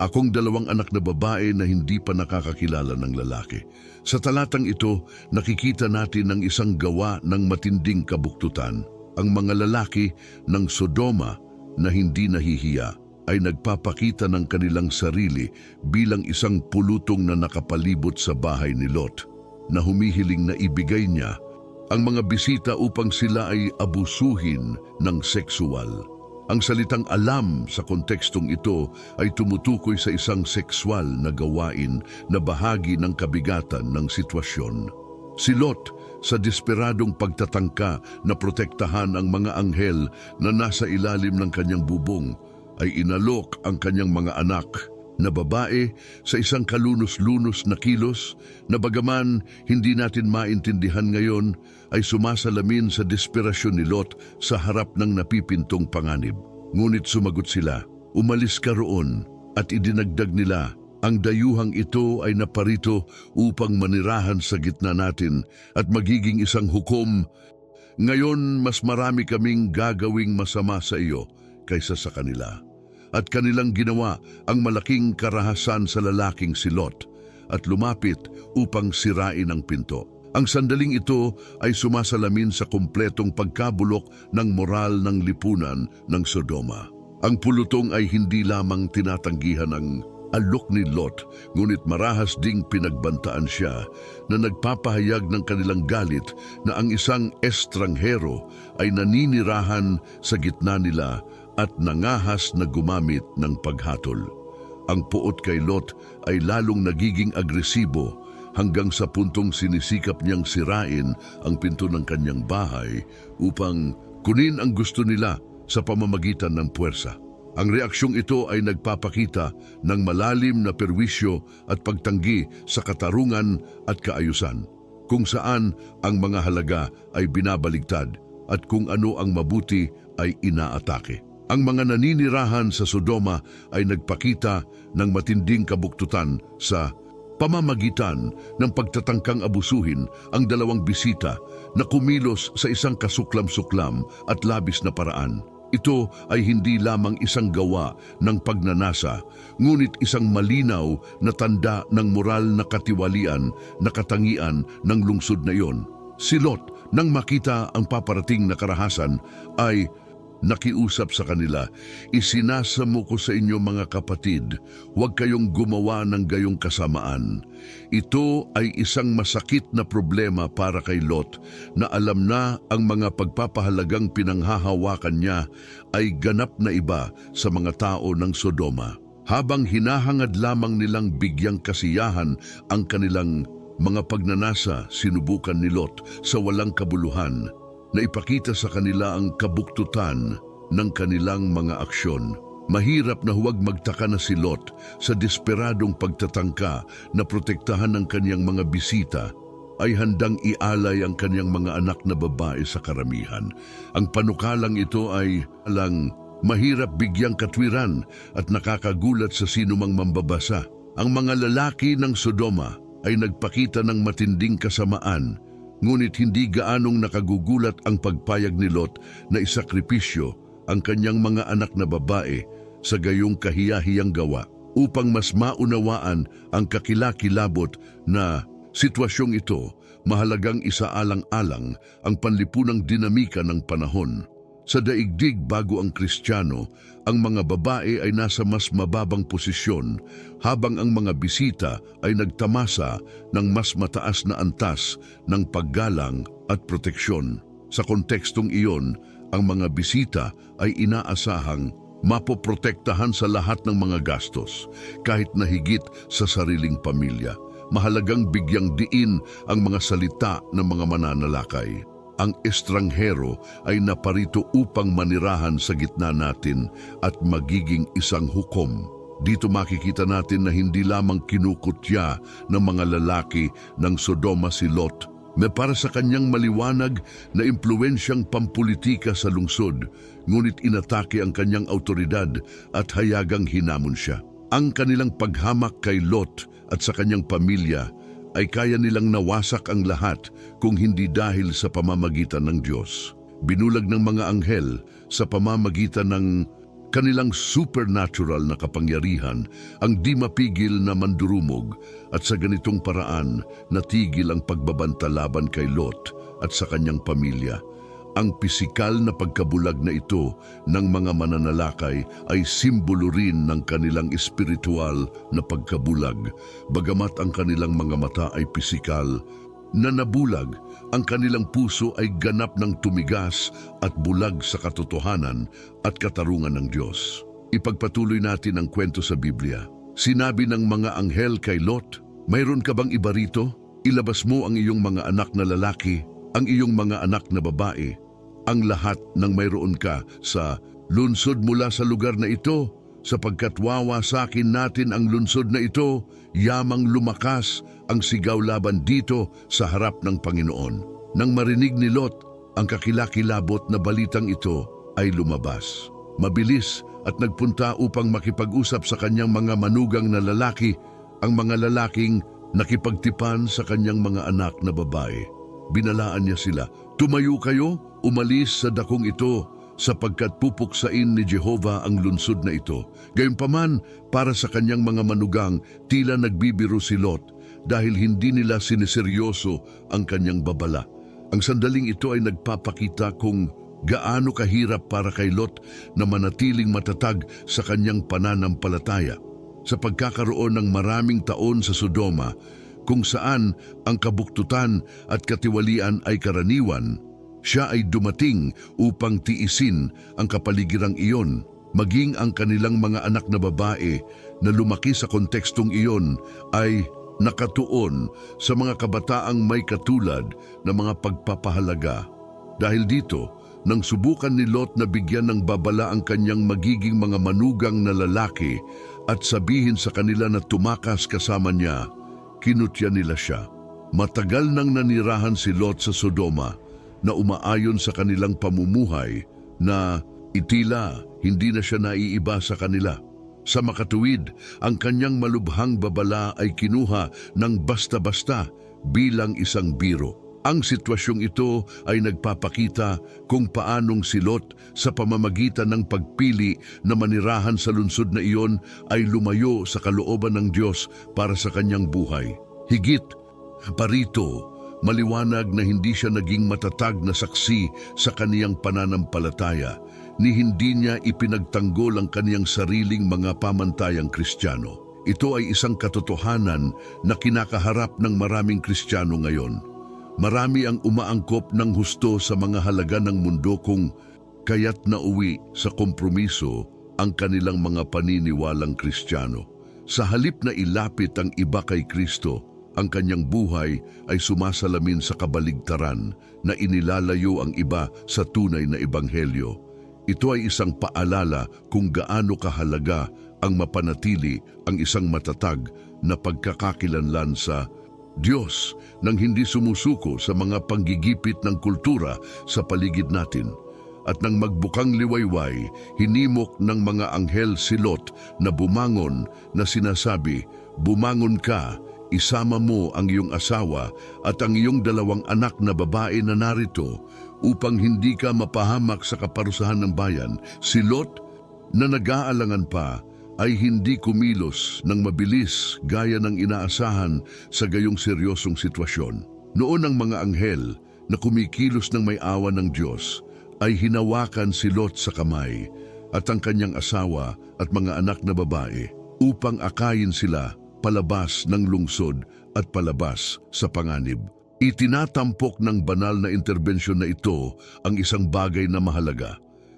akong 2 anak na babae na hindi pa nakakakilala ng lalaki. Sa talatang ito, nakikita natin ang isang gawa ng matinding kabuktutan. Ang mga lalaki ng Sodoma na hindi nahihiya ay nagpapakita ng kanilang sarili bilang isang pulutong na nakapalibot sa bahay ni Lot, na humihiling na ibigay niya ang mga bisita upang sila ay abusuhin ng sexual. Ang salitang alam sa kontekstong ito ay tumutukoy sa isang sexual na gawain na bahagi ng kabigatan ng sitwasyon. Si Lot, sa desperadong pagtatangka na protektahan ang mga anghel na nasa ilalim ng kanyang bubong, ay inalok ang kanyang mga anak na babae sa isang kalunos-lunos na kilos na bagaman hindi natin maintindihan ngayon, ay sumasalamin sa desperasyon ni Lot sa harap ng napipintong panganib. Ngunit sumagot sila, umalis ka roon, at idinagdag nila, ang dayuhang ito ay naparito upang manirahan sa gitna natin at magiging isang hukom. Ngayon mas marami kaming gagawing masama sa iyo kaysa sa kanila. At kanilang ginawa ang malaking karahasan sa lalaking si Lot at lumapit upang sirain ang pinto. Ang sandaling ito ay sumasalamin sa kumpletong pagkabulok ng moral ng lipunan ng Sodoma. Ang pulutong ay hindi lamang tinatanggihan ang alok ni Lot, ngunit marahas ding pinagbantaan siya na nagpapahayag ng kanilang galit na ang isang estranghero ay naninirahan sa gitna nila at nangahas na gumamit ng paghatol. Ang puot kay Lot ay lalong nagiging agresibo hanggang sa puntong sinisikap niyang sirain ang pinto ng kanyang bahay upang kunin ang gusto nila sa pamamagitan ng puwersa. Ang reaksyong ito ay nagpapakita ng malalim na perwisyo at pagtanggi sa katarungan at kaayusan, kung saan ang mga halaga ay binabaligtad at kung ano ang mabuti ay inaatake. Ang mga naninirahan sa Sodoma ay nagpakita ng matinding kabuktutan sa pamamagitan ng pagtatangkang abusuhin ang 2 bisita na kumilos sa isang kasuklam-suklam at labis na paraan. Ito ay hindi lamang isang gawa ng pagnanasa, ngunit isang malinaw na tanda ng moral na katiwalian na katangian ng lungsod na iyon. Si Lot, nang makita ang paparating na karahasan, ay nakiusap sa kanila, isinasamo ko sa inyo mga kapatid, huwag kayong gumawa ng gayong kasamaan. Ito ay isang masakit na problema para kay Lot na alam na ang mga pagpapahalagang pinanghahawakan niya ay ganap na iba sa mga tao ng Sodoma. Habang hinahangad lamang nilang bigyang kasiyahan ang kanilang mga pagnanasa, sinubukan ni Lot sa walang kabuluhan na ipakita sa kanila ang kabuktutan ng kanilang mga aksyon. Mahirap na huwag magtaka na si Lot sa desperadong pagtatangka na protektahan ng kanyang mga bisita ay handang ialay ang kanyang mga anak na babae sa karamihan. Ang panukalang ito ay mahirap bigyang katwiran at nakakagulat sa sinumang mambabasa. Ang mga lalaki ng Sodoma ay nagpakita ng matinding kasamaan, ngunit hindi gaanong nakagugulat ang pagpayag ni Lot na isakripisyo ang kanyang mga anak na babae sa gayong kahiyahiyang gawa upang mas maunawaan ang kakilakilabot na sitwasyong ito. Mahalagang isaalang-alang ang panlipunang dinamika ng panahon. Sa daigdig bago ang Kristiyano, ang mga babae ay nasa mas mababang posisyon habang ang mga bisita ay nagtamasa ng mas mataas na antas ng paggalang at proteksyon. Sa kontekstong iyon, ang mga bisita ay inaasahang mapoprotektahan sa lahat ng mga gastos, kahit na higit sa sariling pamilya. Mahalagang bigyang diin ang mga salita ng mga mananalakay. Ang estranghero ay naparito upang manirahan sa gitna natin at magiging isang hukom. Dito makikita natin na hindi lamang kinukutya ng mga lalaki ng Sodoma si Lot, may para sa kanyang maliwanag na impluwensyang pampulitika sa lungsod, ngunit inatake ang kanyang autoridad at hayagang hinamon siya. Ang kanilang paghamak kay Lot at sa kanyang pamilya ay kaya nilang nawasak ang lahat kung hindi dahil sa pamamagitan ng Diyos. Binulag ng mga anghel sa pamamagitan ng kanilang supernatural na kapangyarihan ang di mapigil na mandurumog, at sa ganitong paraan natigil ang pagbabanta laban kay Lot at sa kanyang pamilya. Ang pisikal na pagkabulag na ito ng mga mananalakay ay simbolo rin ng kanilang espiritual na pagkabulag. Bagamat ang kanilang mga mata ay pisikal na nabulag, ang kanilang puso ay ganap ng tumigas at bulag sa katotohanan at katarungan ng Diyos. Ipagpatuloy natin ang kwento sa Biblia. Sinabi ng mga anghel kay Lot, "Mayroon ka bang iba rito? Ilabas mo ang iyong mga anak na lalaki, ang iyong mga anak na babae, ang lahat ng mayroon ka sa lunsod mula sa lugar na ito, sapagkat wawasakin natin ang lunsod na ito, yamang lumakas ang sigaw laban dito sa harap ng Panginoon." Nang marinig ni Lot ang kakilakilabot na balitang ito, ay lumabas. Mabilis at nagpunta upang makipag-usap sa kanyang mga manugang na lalaki, ang mga lalaking nakipagtipan sa kanyang mga anak na babae. Binalaan niya sila, "Tumayo kayo, umalis sa dakong ito, sapagkat pupuksain ni Jehovah ang lunsod na ito." Gayunpaman, para sa kanyang mga manugang, tila nagbibiro si Lot dahil hindi nila siniseryoso ang kanyang babala. Ang sandaling ito ay nagpapakita kung gaano kahirap para kay Lot na manatiling matatag sa kanyang pananampalataya. Sa pagkakaroon ng maraming taon sa Sodoma, kung saan ang kabuktutan at katiwalian ay karaniwan, siya ay dumating upang tiisin ang kapaligirang iyon, maging ang kanilang mga anak na babae na lumaki sa kontekstong iyon ay nakatuon sa mga kabataang may katulad na mga pagpapahalaga. Dahil dito, nang subukan ni Lot na bigyan ng babala ang kanyang magiging mga manugang na lalaki at sabihin sa kanila na tumakas kasama niya, kinutya nila siya. Matagal nang nanirahan si Lot sa Sodoma na umaayon sa kanilang pamumuhay na itila hindi na siya naiiba sa kanila. Sa makatuwid, ang kanyang malubhang babala ay kinuha ng basta-basta bilang isang biro. Ang sitwasyong ito ay nagpapakita kung paanong si Lot sa pamamagitan ng pagpili na manirahan sa lunsod na iyon ay lumayo sa kalooban ng Diyos para sa kanyang buhay. Higit pa rito, maliwanag na hindi siya naging matatag na saksi sa kaniyang pananampalataya ni hindi niya ipinagtanggol ang kaniyang sariling mga pamantayang Kristiyano. Ito ay isang katotohanan na kinakaharap ng maraming Kristiyano ngayon. Marami ang umaangkop ng husto sa mga halaga ng mundo kung kaya't nauwi sa kompromiso ang kanilang mga paniniwalang Kristiyano. Sa halip na ilapit ang iba kay Kristo, ang kanyang buhay ay sumasalamin sa kabaligtaran na inilalayo ang iba sa tunay na ebanghelyo. Ito ay isang paalala kung gaano kahalaga ang mapanatili ang isang matatag na pagkakakilanlan sa Diyos nang hindi sumusuko sa mga panggigipit ng kultura sa paligid natin. At nang magbukang liwayway, hinimok ng mga anghel si Lot na bumangon na sinasabi, "Bumangon ka, isama mo ang iyong asawa at ang iyong dalawang anak na babae na narito upang hindi ka mapahamak sa kaparusahan ng bayan." Si Lot, na nag-aalangan pa, ay hindi kumilos ng mabilis gaya ng inaasahan sa gayong seryosong sitwasyon. Noon ang mga anghel na kumikilos ng may awa ng Diyos ay hinawakan si Lot sa kamay at ang kanyang asawa at mga anak na babae upang akayin sila palabas ng lungsod at palabas sa panganib. Itinatampok ng banal na interbensyon na ito ang isang bagay na mahalaga.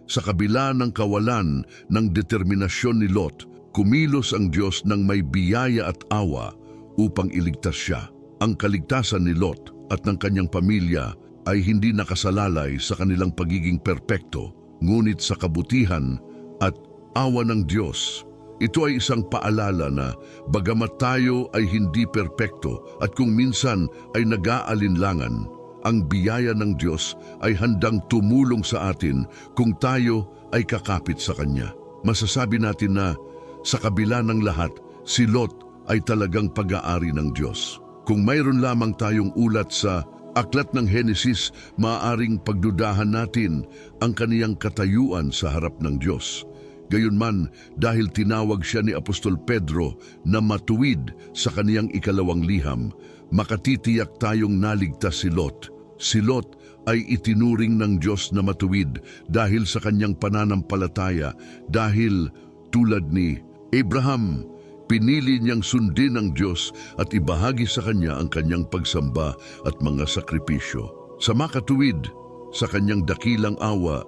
Sa kabila ng kawalan ng determinasyon ni Lot, kumilos ang Diyos ng may biyaya at awa upang iligtas siya. Ang kaligtasan ni Lot at ng kanyang pamilya ay hindi nakasalalay sa kanilang pagiging perpekto, ngunit sa kabutihan at awa ng Diyos. Ito ay isang paalala na bagamat tayo ay hindi perpekto at kung minsan ay nag-aalinlangan, ang biyaya ng Diyos ay handang tumulong sa atin kung tayo ay kakapit sa Kanya. Masasabi natin na sa kabila ng lahat, si Lot ay talagang pag-aari ng Diyos. Kung mayroon lamang tayong ulat sa aklat ng Henesis, maaaring pagdudahan natin ang kaniyang katayuan sa harap ng Diyos. Gayunman, dahil tinawag siya ni Apostol Pedro na matuwid sa kaniyang ikalawang liham, makatitiyak tayong naligtas si Lot. Si Lot ay itinuring ng Diyos na matuwid dahil sa kanyang pananampalataya, dahil tulad ni Abraham, pinili niyang sundin ang Diyos at ibahagi sa kanya ang kanyang pagsamba at mga sakripisyo. Sa makatuwid, sa kanyang dakilang awa,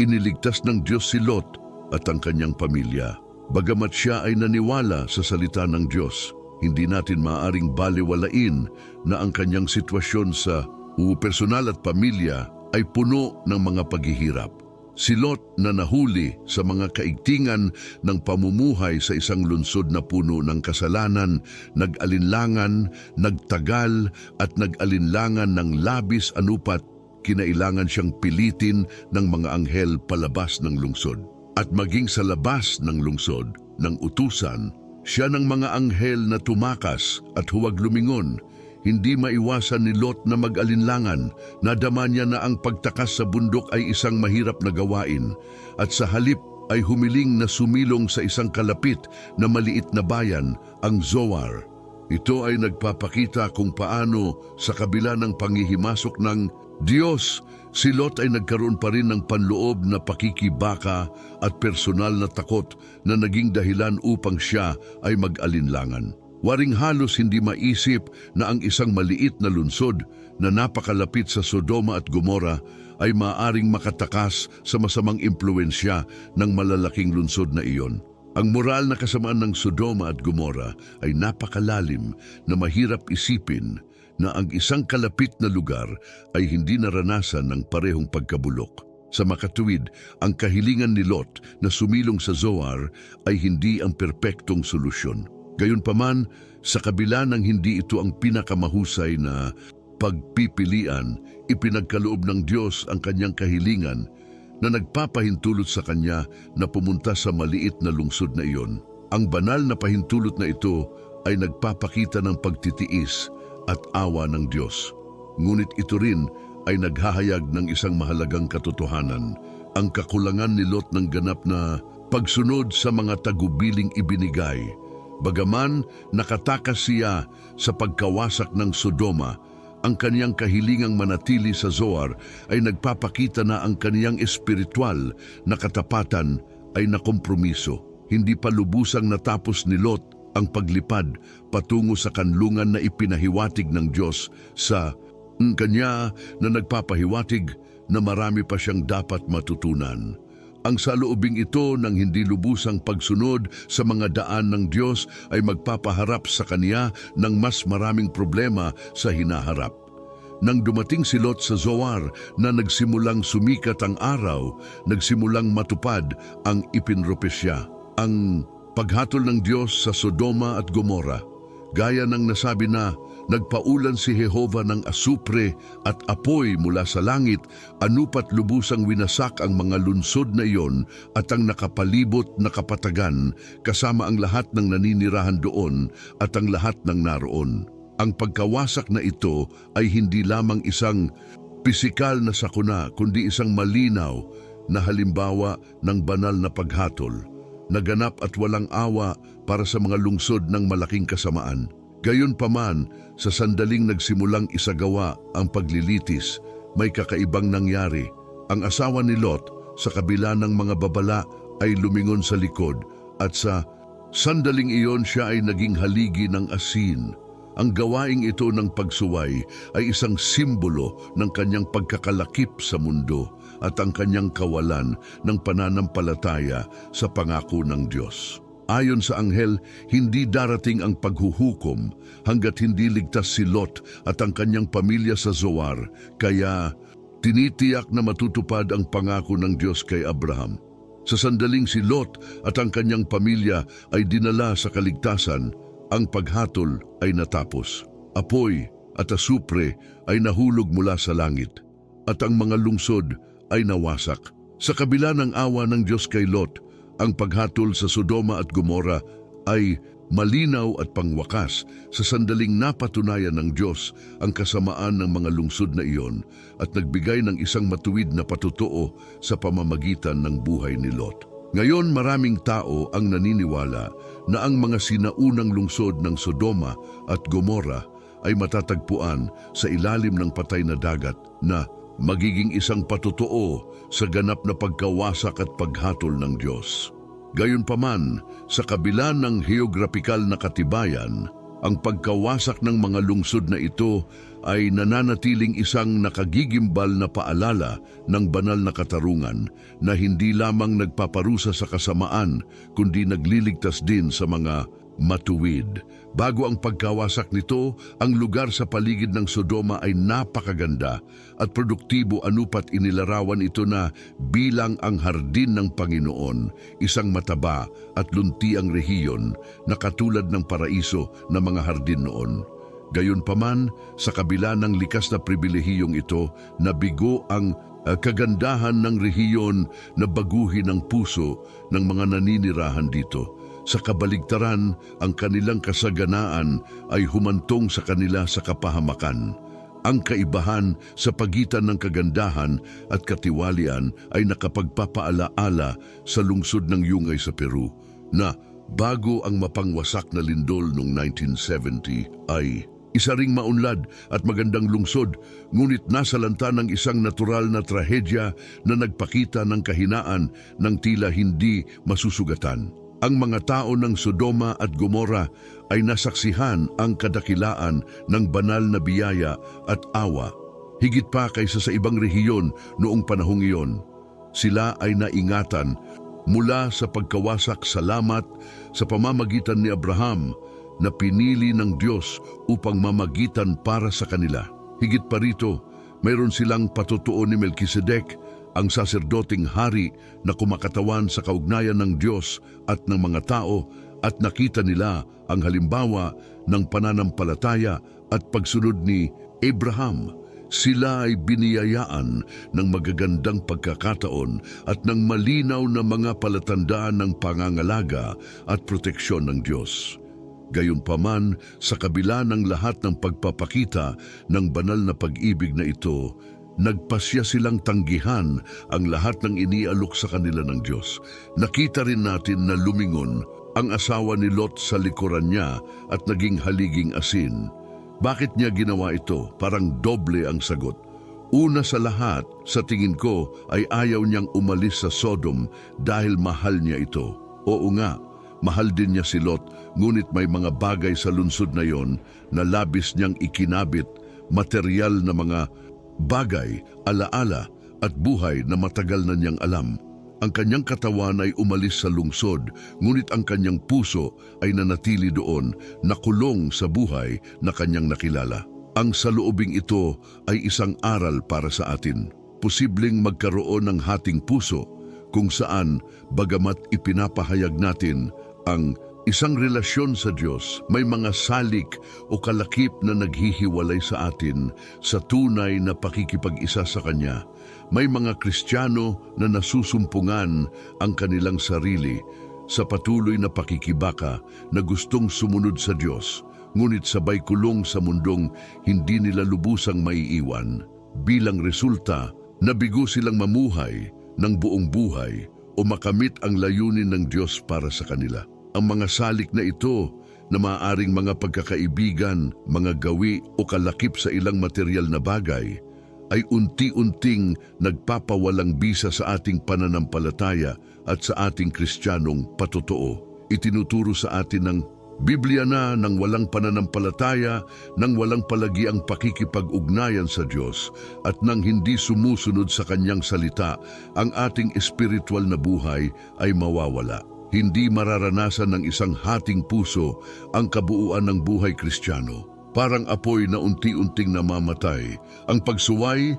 iniligtas ng Diyos si Lot at ang kanyang pamilya. Bagamat siya ay naniwala sa salita ng Diyos, hindi natin maaaring baliwalain na ang kanyang sitwasyon sa personal at pamilya ay puno ng mga paghihirap. Si Lot na nahuli sa mga kaigtingan ng pamumuhay sa isang lungsod na puno ng kasalanan, nag-alinlangan, nagtagal at nag-alinlangan ng labis anupat, kinailangan siyang pilitin ng mga anghel palabas ng lungsod. At maging sa labas ng lungsod ng utusan, siya ng mga anghel na tumakas at huwag lumingon. Hindi maiwasan ni Lot na mag-alinlangan. Nadama niya na ang pagtakas sa bundok ay isang mahirap na gawain, at sa halip ay humiling na sumilong sa isang kalapit na maliit na bayan, ang Zoar. Ito ay nagpapakita kung paano sa kabila ng panghihimasok ng Diyos, si Lot ay nagkaroon pa rin ng panloob na pakikibaka at personal na takot na naging dahilan upang siya ay mag-alinlangan. Waring halos hindi maisip na ang isang maliit na lungsod na napakalapit sa Sodoma at Gomora ay maaaring makatakas sa masamang impluensya ng malalaking lungsod na iyon. Ang moral na kasamaan ng Sodoma at Gomora ay napakalalim na mahirap isipin na ang isang kalapit na lugar ay hindi naranasan ng parehong pagkabulok. Sa makatuwid, ang kahilingan ni Lot na sumilong sa Zoar ay hindi ang perpektong solusyon. Gayunpaman, sa kabila ng hindi ito ang pinakamahusay na pagpipilian, ipinagkaloob ng Diyos ang kanyang kahilingan na nagpapahintulot sa kanya na pumunta sa maliit na lungsod na iyon. Ang banal na pahintulot na ito ay nagpapakita ng pagtitiis at awa ng Diyos. Ngunit ito rin ay naghahayag ng isang mahalagang katotohanan, ang kakulangan ni Lot ng ganap na pagsunod sa mga tagubiling ibinigay. Bagaman nakatakas siya sa pagkawasak ng Sodoma, ang kaniyang kahilingang manatili sa Zoar ay nagpapakita na ang kaniyang espiritual na katapatan ay nakompromiso. Hindi pa lubusang natapos ni Lot ang paglipad patungo sa kanlungan na ipinahiwatig ng Diyos sa kanya, na nagpapahiwatig na marami pa siyang dapat matutunan. Ang saloobing ito ng hindi lubusang pagsunod sa mga daan ng Diyos ay magpapaharap sa kaniya ng mas maraming problema sa hinaharap. Nang dumating si Lot sa Zoar na nagsimulang sumikat ang araw, nagsimulang matupad ang ipinropesya, ang paghatol ng Diyos sa Sodoma at Gomora. Gaya ng nasabi na, nagpaulan si Jehova ng asupre at apoy mula sa langit, anupat lubusang winasak ang mga lunsod na iyon at ang nakapalibot na kapatagan, kasama ang lahat ng naninirahan doon at ang lahat ng naroon. Ang pagkawasak na ito ay hindi lamang isang pisikal na sakuna, kundi isang malinaw na halimbawa ng banal na paghatol, naganap at walang awa para sa mga lungsod ng malaking kasamaan. Gayunpaman, sa sandaling nagsimulang isagawa ang paglilitis, may kakaibang nangyari. Ang asawa ni Lot, sa kabila ng mga babala, ay lumingon sa likod, at sa sandaling iyon siya ay naging haligi ng asin. Ang gawaing ito ng pagsuway ay isang simbolo ng kanyang pagkakalakip sa mundo at ang kanyang kawalan ng pananampalataya sa pangako ng Diyos. Ayon sa anghel, hindi darating ang paghuhukom hanggat hindi ligtas si Lot at ang kanyang pamilya sa Zoar, kaya tinitiyak na matutupad ang pangako ng Diyos kay Abraham. Sa sandaling si Lot at ang kanyang pamilya ay dinala sa kaligtasan, ang paghatol ay natapos. Apoy at asupre ay nahulog mula sa langit, at ang mga lungsod ay nawasak. Sa kabila ng awa ng Diyos kay Lot, ang paghatol sa Sodoma at Gomora ay Malinaw at pangwakas sa sandaling napatunayan ng Diyos ang kasamaan ng mga lungsod na iyon at nagbigay ng isang matuwid na patotoo sa pamamagitan ng buhay ni Lot. Ngayon maraming tao ang naniniwala na ang mga sinaunang lungsod ng Sodoma at Gomora ay matatagpuan sa ilalim ng patay na dagat na magiging isang patotoo sa ganap na pagkawasak at paghatol ng Diyos. Gayunpaman, sa kabila ng geograpikal na katibayan, ang pagkawasak ng mga lungsod na ito ay nananatiling isang nakagigimbal na paalala ng banal na katarungan na hindi lamang nagpaparusa sa kasamaan kundi nagliligtas din sa mga matuwid. Bago ang pagkawasak nito, ang lugar sa paligid ng Sodoma ay napakaganda at produktibo, anupat inilarawan ito na bilang ang hardin ng Panginoon, isang mataba at luntiang rehiyon na katulad ng paraiso na mga hardin noon. Gayunpaman, sa kabila ng likas na pribilehiyong ito, nabigo ang kagandahan ng rehiyon na baguhin ang puso ng mga naninirahan dito. Sa kabaligtaran, ang kanilang kasaganaan ay humantong sa kanila sa kapahamakan. Ang kaibahan sa pagitan ng kagandahan at katiwalian ay nakapagpapaalaala sa lungsod ng Yungay sa Peru na bago ang mapangwasak na lindol noong 1970 ay isa ring maunlad at magandang lungsod, ngunit nasa lanta ng isang natural na trahedya na nagpakita ng kahinaan ng tila hindi masusugatan. Ang mga tao ng Sodoma at Gomora ay nasaksihan ang kadakilaan ng banal na biyaya at awa, higit pa kaysa sa ibang rehiyon noong panahong iyon. Sila ay naingatan mula sa pagkawasak salamat sa pamamagitan ni Abraham na pinili ng Diyos upang mamagitan para sa kanila. Higit pa rito, mayroon silang patotoo ni Melkisedek, ang saserdoting hari na kumakatawan sa kaugnayan ng Diyos at ng mga tao, at nakita nila ang halimbawa ng pananampalataya at pagsunod ni Abraham. Sila ay biniyayaan ng magagandang pagkakataon at ng malinaw na mga palatandaan ng pangangalaga at proteksyon ng Diyos. Gayunpaman, sa kabila ng lahat ng pagpapakita ng banal na pag-ibig na ito, nagpasya silang tanggihan ang lahat ng inialok sa kanila ng Diyos. Nakita rin natin na lumingon ang asawa ni Lot sa likuran niya at naging haliging asin. Bakit niya ginawa ito? Parang doble ang sagot. Una sa lahat, sa tingin ko ay ayaw niyang umalis sa Sodom dahil mahal niya ito. Oo nga, mahal din niya si Lot, ngunit may mga bagay sa lungsod na yon na labis niyang ikinabit, material na mga bagay, alaala at buhay na matagal na niyang alam. Ang kanyang katawan ay umalis sa lungsod, ngunit ang kanyang puso ay nanatili doon, nakulong sa buhay na kanyang nakilala. Ang saloobing ito ay isang aral para sa atin. Posibleng magkaroon ng hating puso kung saan, bagamat ipinapahayag natin ang isang relasyon sa Diyos, may mga salik o kalakip na naghihiwalay sa atin sa tunay na pakikipag-isa sa Kanya. May mga Kristiyano na nasusumpungan ang kanilang sarili sa patuloy na pakikibaka na gustong sumunod sa Diyos, ngunit sabay kulong sa mundong hindi nila lubusang maiiwan. Bilang resulta, nabigo silang mamuhay ng buong buhay o makamit ang layunin ng Diyos para sa kanila. Ang mga salik na ito na maaaring mga pagkakaibigan, mga gawi o kalakip sa ilang material na bagay ay unti-unting nagpapawalang bisa sa ating pananampalataya at sa ating Kristiyanong patotoo. Itinuturo sa atin ng Biblia na nang walang pananampalataya, nang walang palagi ang pakikipag-ugnayan sa Diyos at nang hindi sumusunod sa Kanyang salita, ang ating espiritual na buhay ay mawawala. Hindi mararanasan ng isang hating puso ang kabuuan ng buhay Kristiyano. Parang apoy na unti-unting namamatay. Ang pagsuway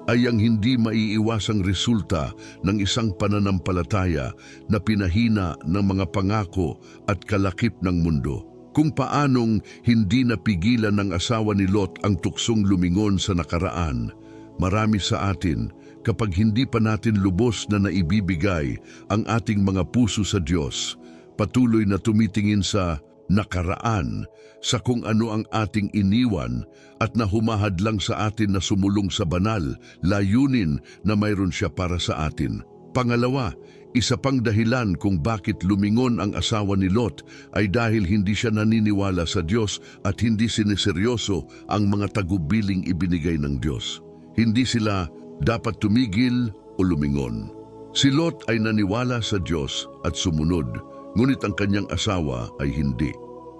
ay ang hindi maiiwasang resulta ng isang pananampalataya na pinahina ng mga pangako at kalakip ng mundo. Kung paanong hindi napigilan ng asawa ni Lot ang tuksong lumingon sa nakaraan, marami sa atin, kapag hindi pa natin lubos na naibibigay ang ating mga puso sa Diyos, patuloy na tumitingin sa nakaraan, sa kung ano ang ating iniwan at na humahadlang sa atin na sumulong sa banal, layunin na mayroon siya para sa atin. Pangalawa, isa pang dahilan kung bakit lumingon ang asawa ni Lot ay dahil hindi siya naniniwala sa Diyos at hindi siniseryoso ang mga tagubiling ibinigay ng Diyos. Hindi sila dapat tumigil o lumingon. Si Lot ay naniwala sa Diyos at sumunod, ngunit ang kanyang asawa ay hindi.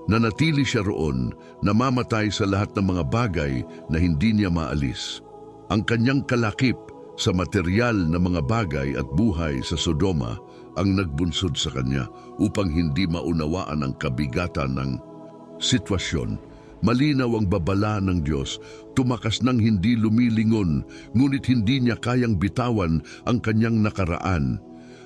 Nanatili siya roon, namamatay sa lahat ng mga bagay na hindi niya maalis. Ang kanyang kalakip sa material na mga bagay at buhay sa Sodoma ang nagbunsod sa kanya upang hindi maunawaan ang kabigatan ng sitwasyon. Malinaw ang babala ng Diyos, tumakas ng hindi lumilingon, ngunit hindi niya kayang bitawan ang kanyang nakaraan.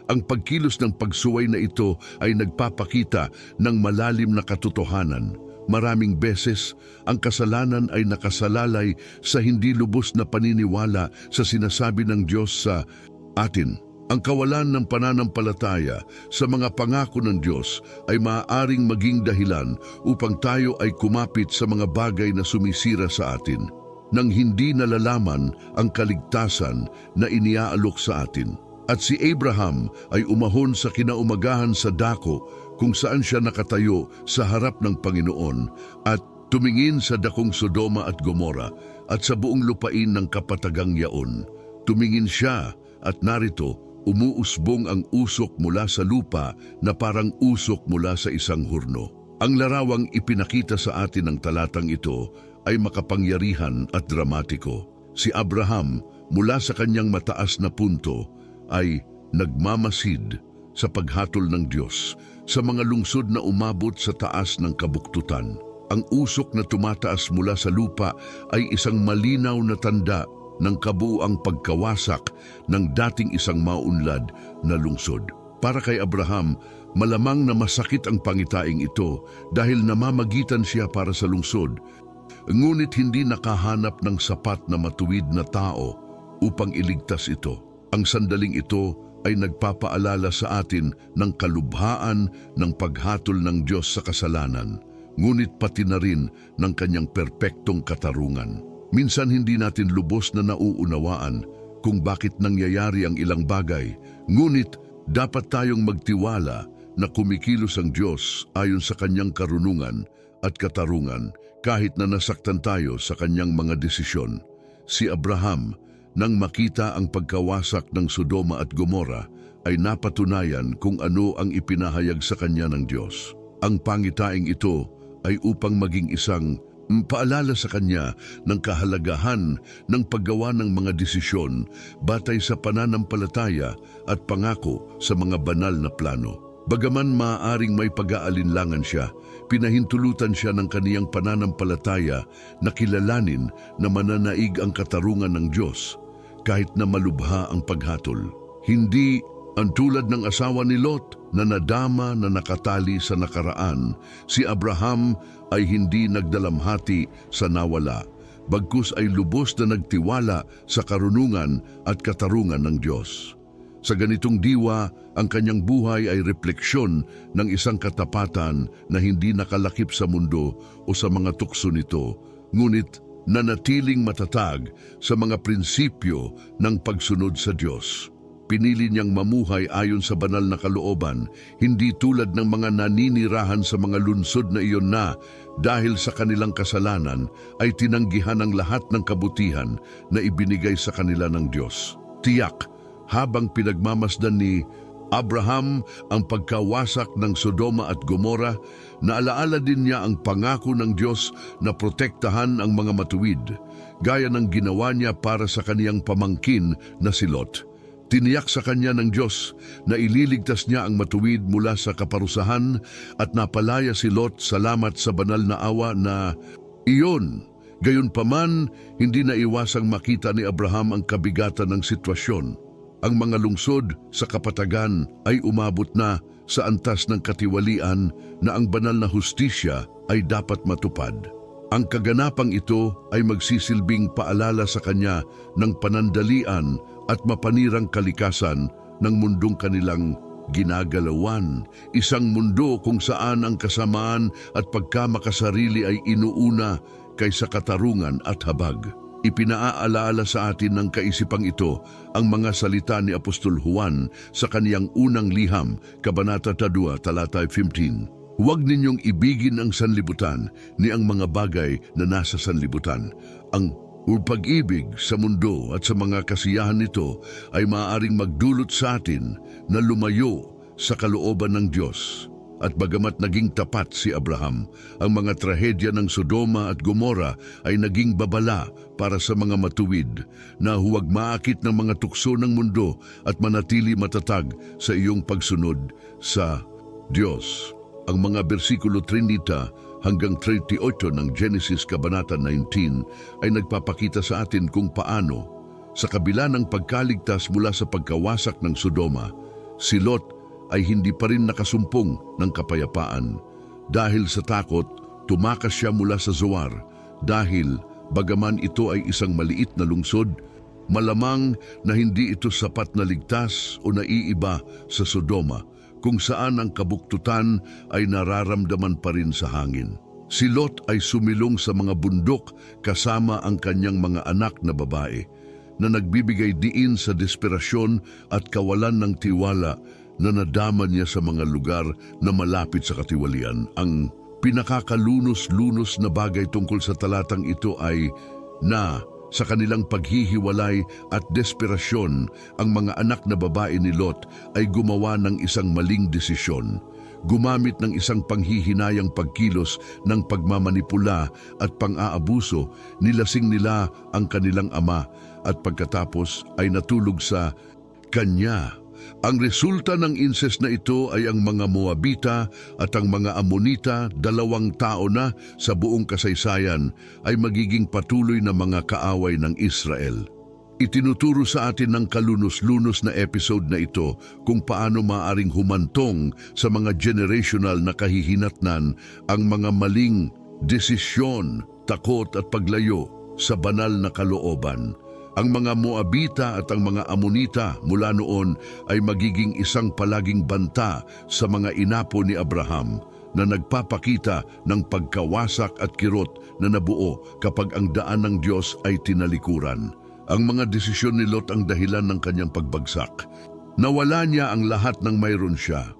Ang pagkilos ng pagsuway na ito ay nagpapakita ng malalim na katotohanan. Maraming beses, ang kasalanan ay nakasalalay sa hindi lubos na paniniwala sa sinasabi ng Diyos sa atin. Ang kawalan ng pananampalataya sa mga pangako ng Diyos ay maaaring maging dahilan upang tayo ay kumapit sa mga bagay na sumisira sa atin, nang hindi nalalaman ang kaligtasan na iniaalok sa atin. At si Abraham ay umahon sa kinaumagahan sa dako kung saan siya nakatayo sa harap ng Panginoon at tumingin sa dakong Sodoma at Gomora at sa buong lupain ng kapatagang yaon. Tumingin siya at narito, umuusbong ang usok mula sa lupa na parang usok mula sa isang hurno. Ang larawang ipinakita sa atin ng talatang ito ay makapangyarihan at dramatiko. Si Abraham, mula sa kanyang mataas na punto, ay nagmamasid sa paghatol ng Diyos sa mga lungsod na umabot sa taas ng kabuktutan. Ang usok na tumataas mula sa lupa ay isang malinaw na tanda ng kabuuang pagkawasak ng dating isang maunlad na lungsod. Para kay Abraham, malamang na masakit ang pangitaing ito dahil namamagitan siya para sa lungsod, ngunit hindi nakahanap ng sapat na matuwid na tao upang iligtas ito. Ang sandaling ito ay nagpapaalala sa atin ng kalubhaan ng paghatol ng Diyos sa kasalanan, ngunit pati na rin ng kanyang perpektong katarungan. Minsan hindi natin lubos na nauunawaan kung bakit nangyayari ang ilang bagay, ngunit dapat tayong magtiwala na kumikilos ang Diyos ayon sa kanyang karunungan at katarungan kahit na nasaktan tayo sa kanyang mga desisyon. Si Abraham, nang makita ang pagkawasak ng Sodoma at Gomora, ay napatunayan kung ano ang ipinahayag sa kanya ng Diyos. Ang pangitaing ito ay upang maging isang paalala sa kanya ng kahalagahan ng paggawa ng mga desisyon batay sa pananampalataya at pangako sa mga banal na plano. Bagaman maaaring may pag-aalinlangan siya, pinahintulutan siya ng kaniyang pananampalataya na kilalanin na mananaig ang katarungan ng Diyos kahit na malubha ang paghatol. Hindi ang tulad ng asawa ni Lot na nadama na nakatali sa nakaraan, si Abraham ay hindi nagdalamhati sa nawala, bagkus ay lubos na nagtiwala sa karunungan at katarungan ng Diyos. Sa ganitong diwa, ang kanyang buhay ay refleksyon ng isang katapatan na hindi nakalakip sa mundo o sa mga tukso nito, ngunit nanatiling matatag sa mga prinsipyo ng pagsunod sa Diyos. Pinili niyang mamuhay ayon sa banal na kalooban, hindi tulad ng mga naninirahan sa mga lungsod na iyon na, dahil sa kanilang kasalanan, ay tinanggihan ang lahat ng kabutihan na ibinigay sa kanila ng Diyos. Tiyak, habang pinagmamasdan ni Abraham ang pagkawasak ng Sodoma at Gomora, naalaala din niya ang pangako ng Diyos na protektahan ang mga matuwid, gaya ng ginawa niya para sa kaniyang pamangkin na si Lot. Tiniyak sa kanya ng Diyos na ililigtas niya ang matuwid mula sa kaparusahan at napalaya si Lot salamat sa banal na awa na iyon. Gayunpaman, hindi naiwasang makita ni Abraham ang kabigatan ng sitwasyon. Ang mga lungsod sa kapatagan ay umabot na sa antas ng katiwalian na ang banal na hustisya ay dapat matupad. Ang kaganapang ito ay magsisilbing paalala sa kanya ng panandalian at mapanirang kalikasan ng mundong kanilang ginagalawan, isang mundo kung saan ang kasamaan at pagkamakasarili ay inuuna kaysa katarungan at habag. Ipinaaalala sa atin ng kaisipang ito ang mga salita ni Apostol Juan sa kaniyang unang liham, Kabanata 2, talata 15. Huwag ninyong ibigin ang sanlibutan ni ang mga bagay na nasa sanlibutan. Ang pag-ibig sa mundo at sa mga kasiyahan nito ay maaaring magdulot sa atin na lumayo sa kalooban ng Diyos. At bagamat naging tapat si Abraham, ang mga trahedya ng Sodoma at Gomora ay naging babala para sa mga matuwid na huwag maakit ng mga tukso ng mundo at manatili matatag sa iyong pagsunod sa Diyos. Ang mga bersikulo 30 hanggang 38 ng Genesis Kabanata 19 ay nagpapakita sa atin kung paano, sa kabila ng pagkaligtas mula sa pagkawasak ng Sodoma, si Lot ay hindi pa rin nakasumpong ng kapayapaan. Dahil sa takot, tumakas siya mula sa Zoar. Dahil bagaman ito ay isang maliit na lungsod, malamang na hindi ito sapat na ligtas o naiiba sa Sodoma, kung saan ang kabuktutan ay nararamdaman pa rin sa hangin. Si Lot ay sumilong sa mga bundok kasama ang kanyang mga anak na babae, na nagbibigay diin sa desperasyon at kawalan ng tiwala na nadama niya sa mga lugar na malapit sa katiwalian. Ang pinakakalunos-lunos na bagay tungkol sa talatang ito ay na sa kanilang paghihiwalay at desperasyon, ang mga anak na babae ni Lot ay gumawa ng isang maling desisyon. Gumamit ng isang panghihinayang pagkilos ng pagmamanipula at pang-aabuso, nilasing nila ang kanilang ama at pagkatapos ay natulog sa kanya. Ang resulta ng incest na ito ay ang mga Moabita at ang mga Amonita, 2 tao na sa buong kasaysayan, ay magiging patuloy na mga kaaway ng Israel. Itinuturo sa atin ng kalunos-lunos na episode na ito kung paano maaring humantong sa mga generational na kahihinatnan ang mga maling desisyon, takot at paglayo sa banal na kalooban. Ang mga Moabita at ang mga Amonita mula noon ay magiging isang palaging banta sa mga inapo ni Abraham na nagpapakita ng pagkawasak at kirot na nabuo kapag ang daan ng Diyos ay tinalikuran. Ang mga desisyon ni Lot ang dahilan ng kanyang pagbagsak. Nawala niya ang lahat ng mayroon siya.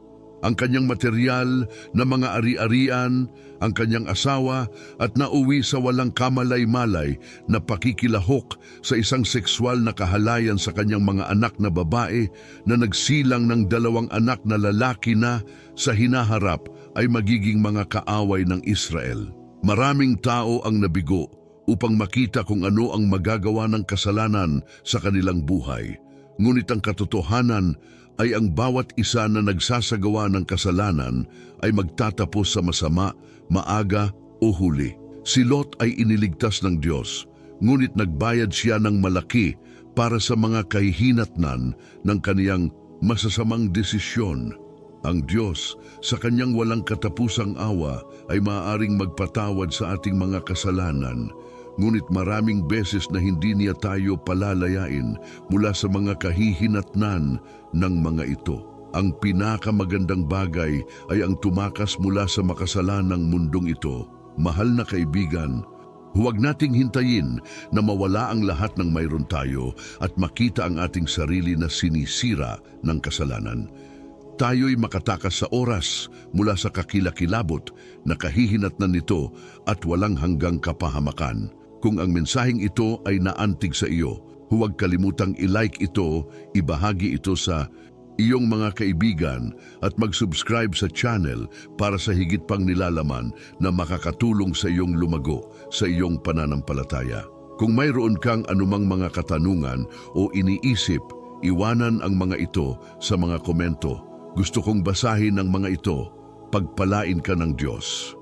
Ang kanyang material na mga ari-arian, ang kanyang asawa at nauwi sa walang kamalay-malay na pakikilahok sa isang sexual na kahalayan sa kanyang mga anak na babae na nagsilang ng 2 anak na lalaki na sa hinaharap ay magiging mga kaaway ng Israel. Maraming tao ang nabigo upang makita kung ano ang magagawa ng kasalanan sa kanilang buhay. Ngunit ang katotohanan ay ang bawat isa na nagsasagawa ng kasalanan ay magtatapos sa masama, maaga o huli. Si Lot ay iniligtas ng Diyos, ngunit nagbayad siya ng malaki para sa mga kahihinatnan ng kaniyang masasamang desisyon. Ang Diyos, sa kanyang walang katapusang awa, ay maaaring magpatawad sa ating mga kasalanan. Ngunit maraming beses na hindi niya tayo palalayain mula sa mga kahihinatnan ng mga ito. Ang pinakamagandang bagay ay ang tumakas mula sa makasalanang mundong ito. Mahal na kaibigan, huwag nating hintayin na mawala ang lahat ng mayroon tayo at makita ang ating sarili na sinisira ng kasalanan. Tayo'y makatakas sa oras mula sa kakilakilabot na kahihinatnan nito at walang hanggang kapahamakan. Kung ang mensaheng ito ay naantig sa iyo, huwag kalimutang i-like ito, ibahagi ito sa iyong mga kaibigan at mag-subscribe sa channel para sa higit pang nilalaman na makakatulong sa iyong lumago sa iyong pananampalataya. Kung mayroon kang anumang mga katanungan o iniisip, iwanan ang mga ito sa mga komento. Gusto kong basahin ang mga ito. Pagpalain ka ng Diyos.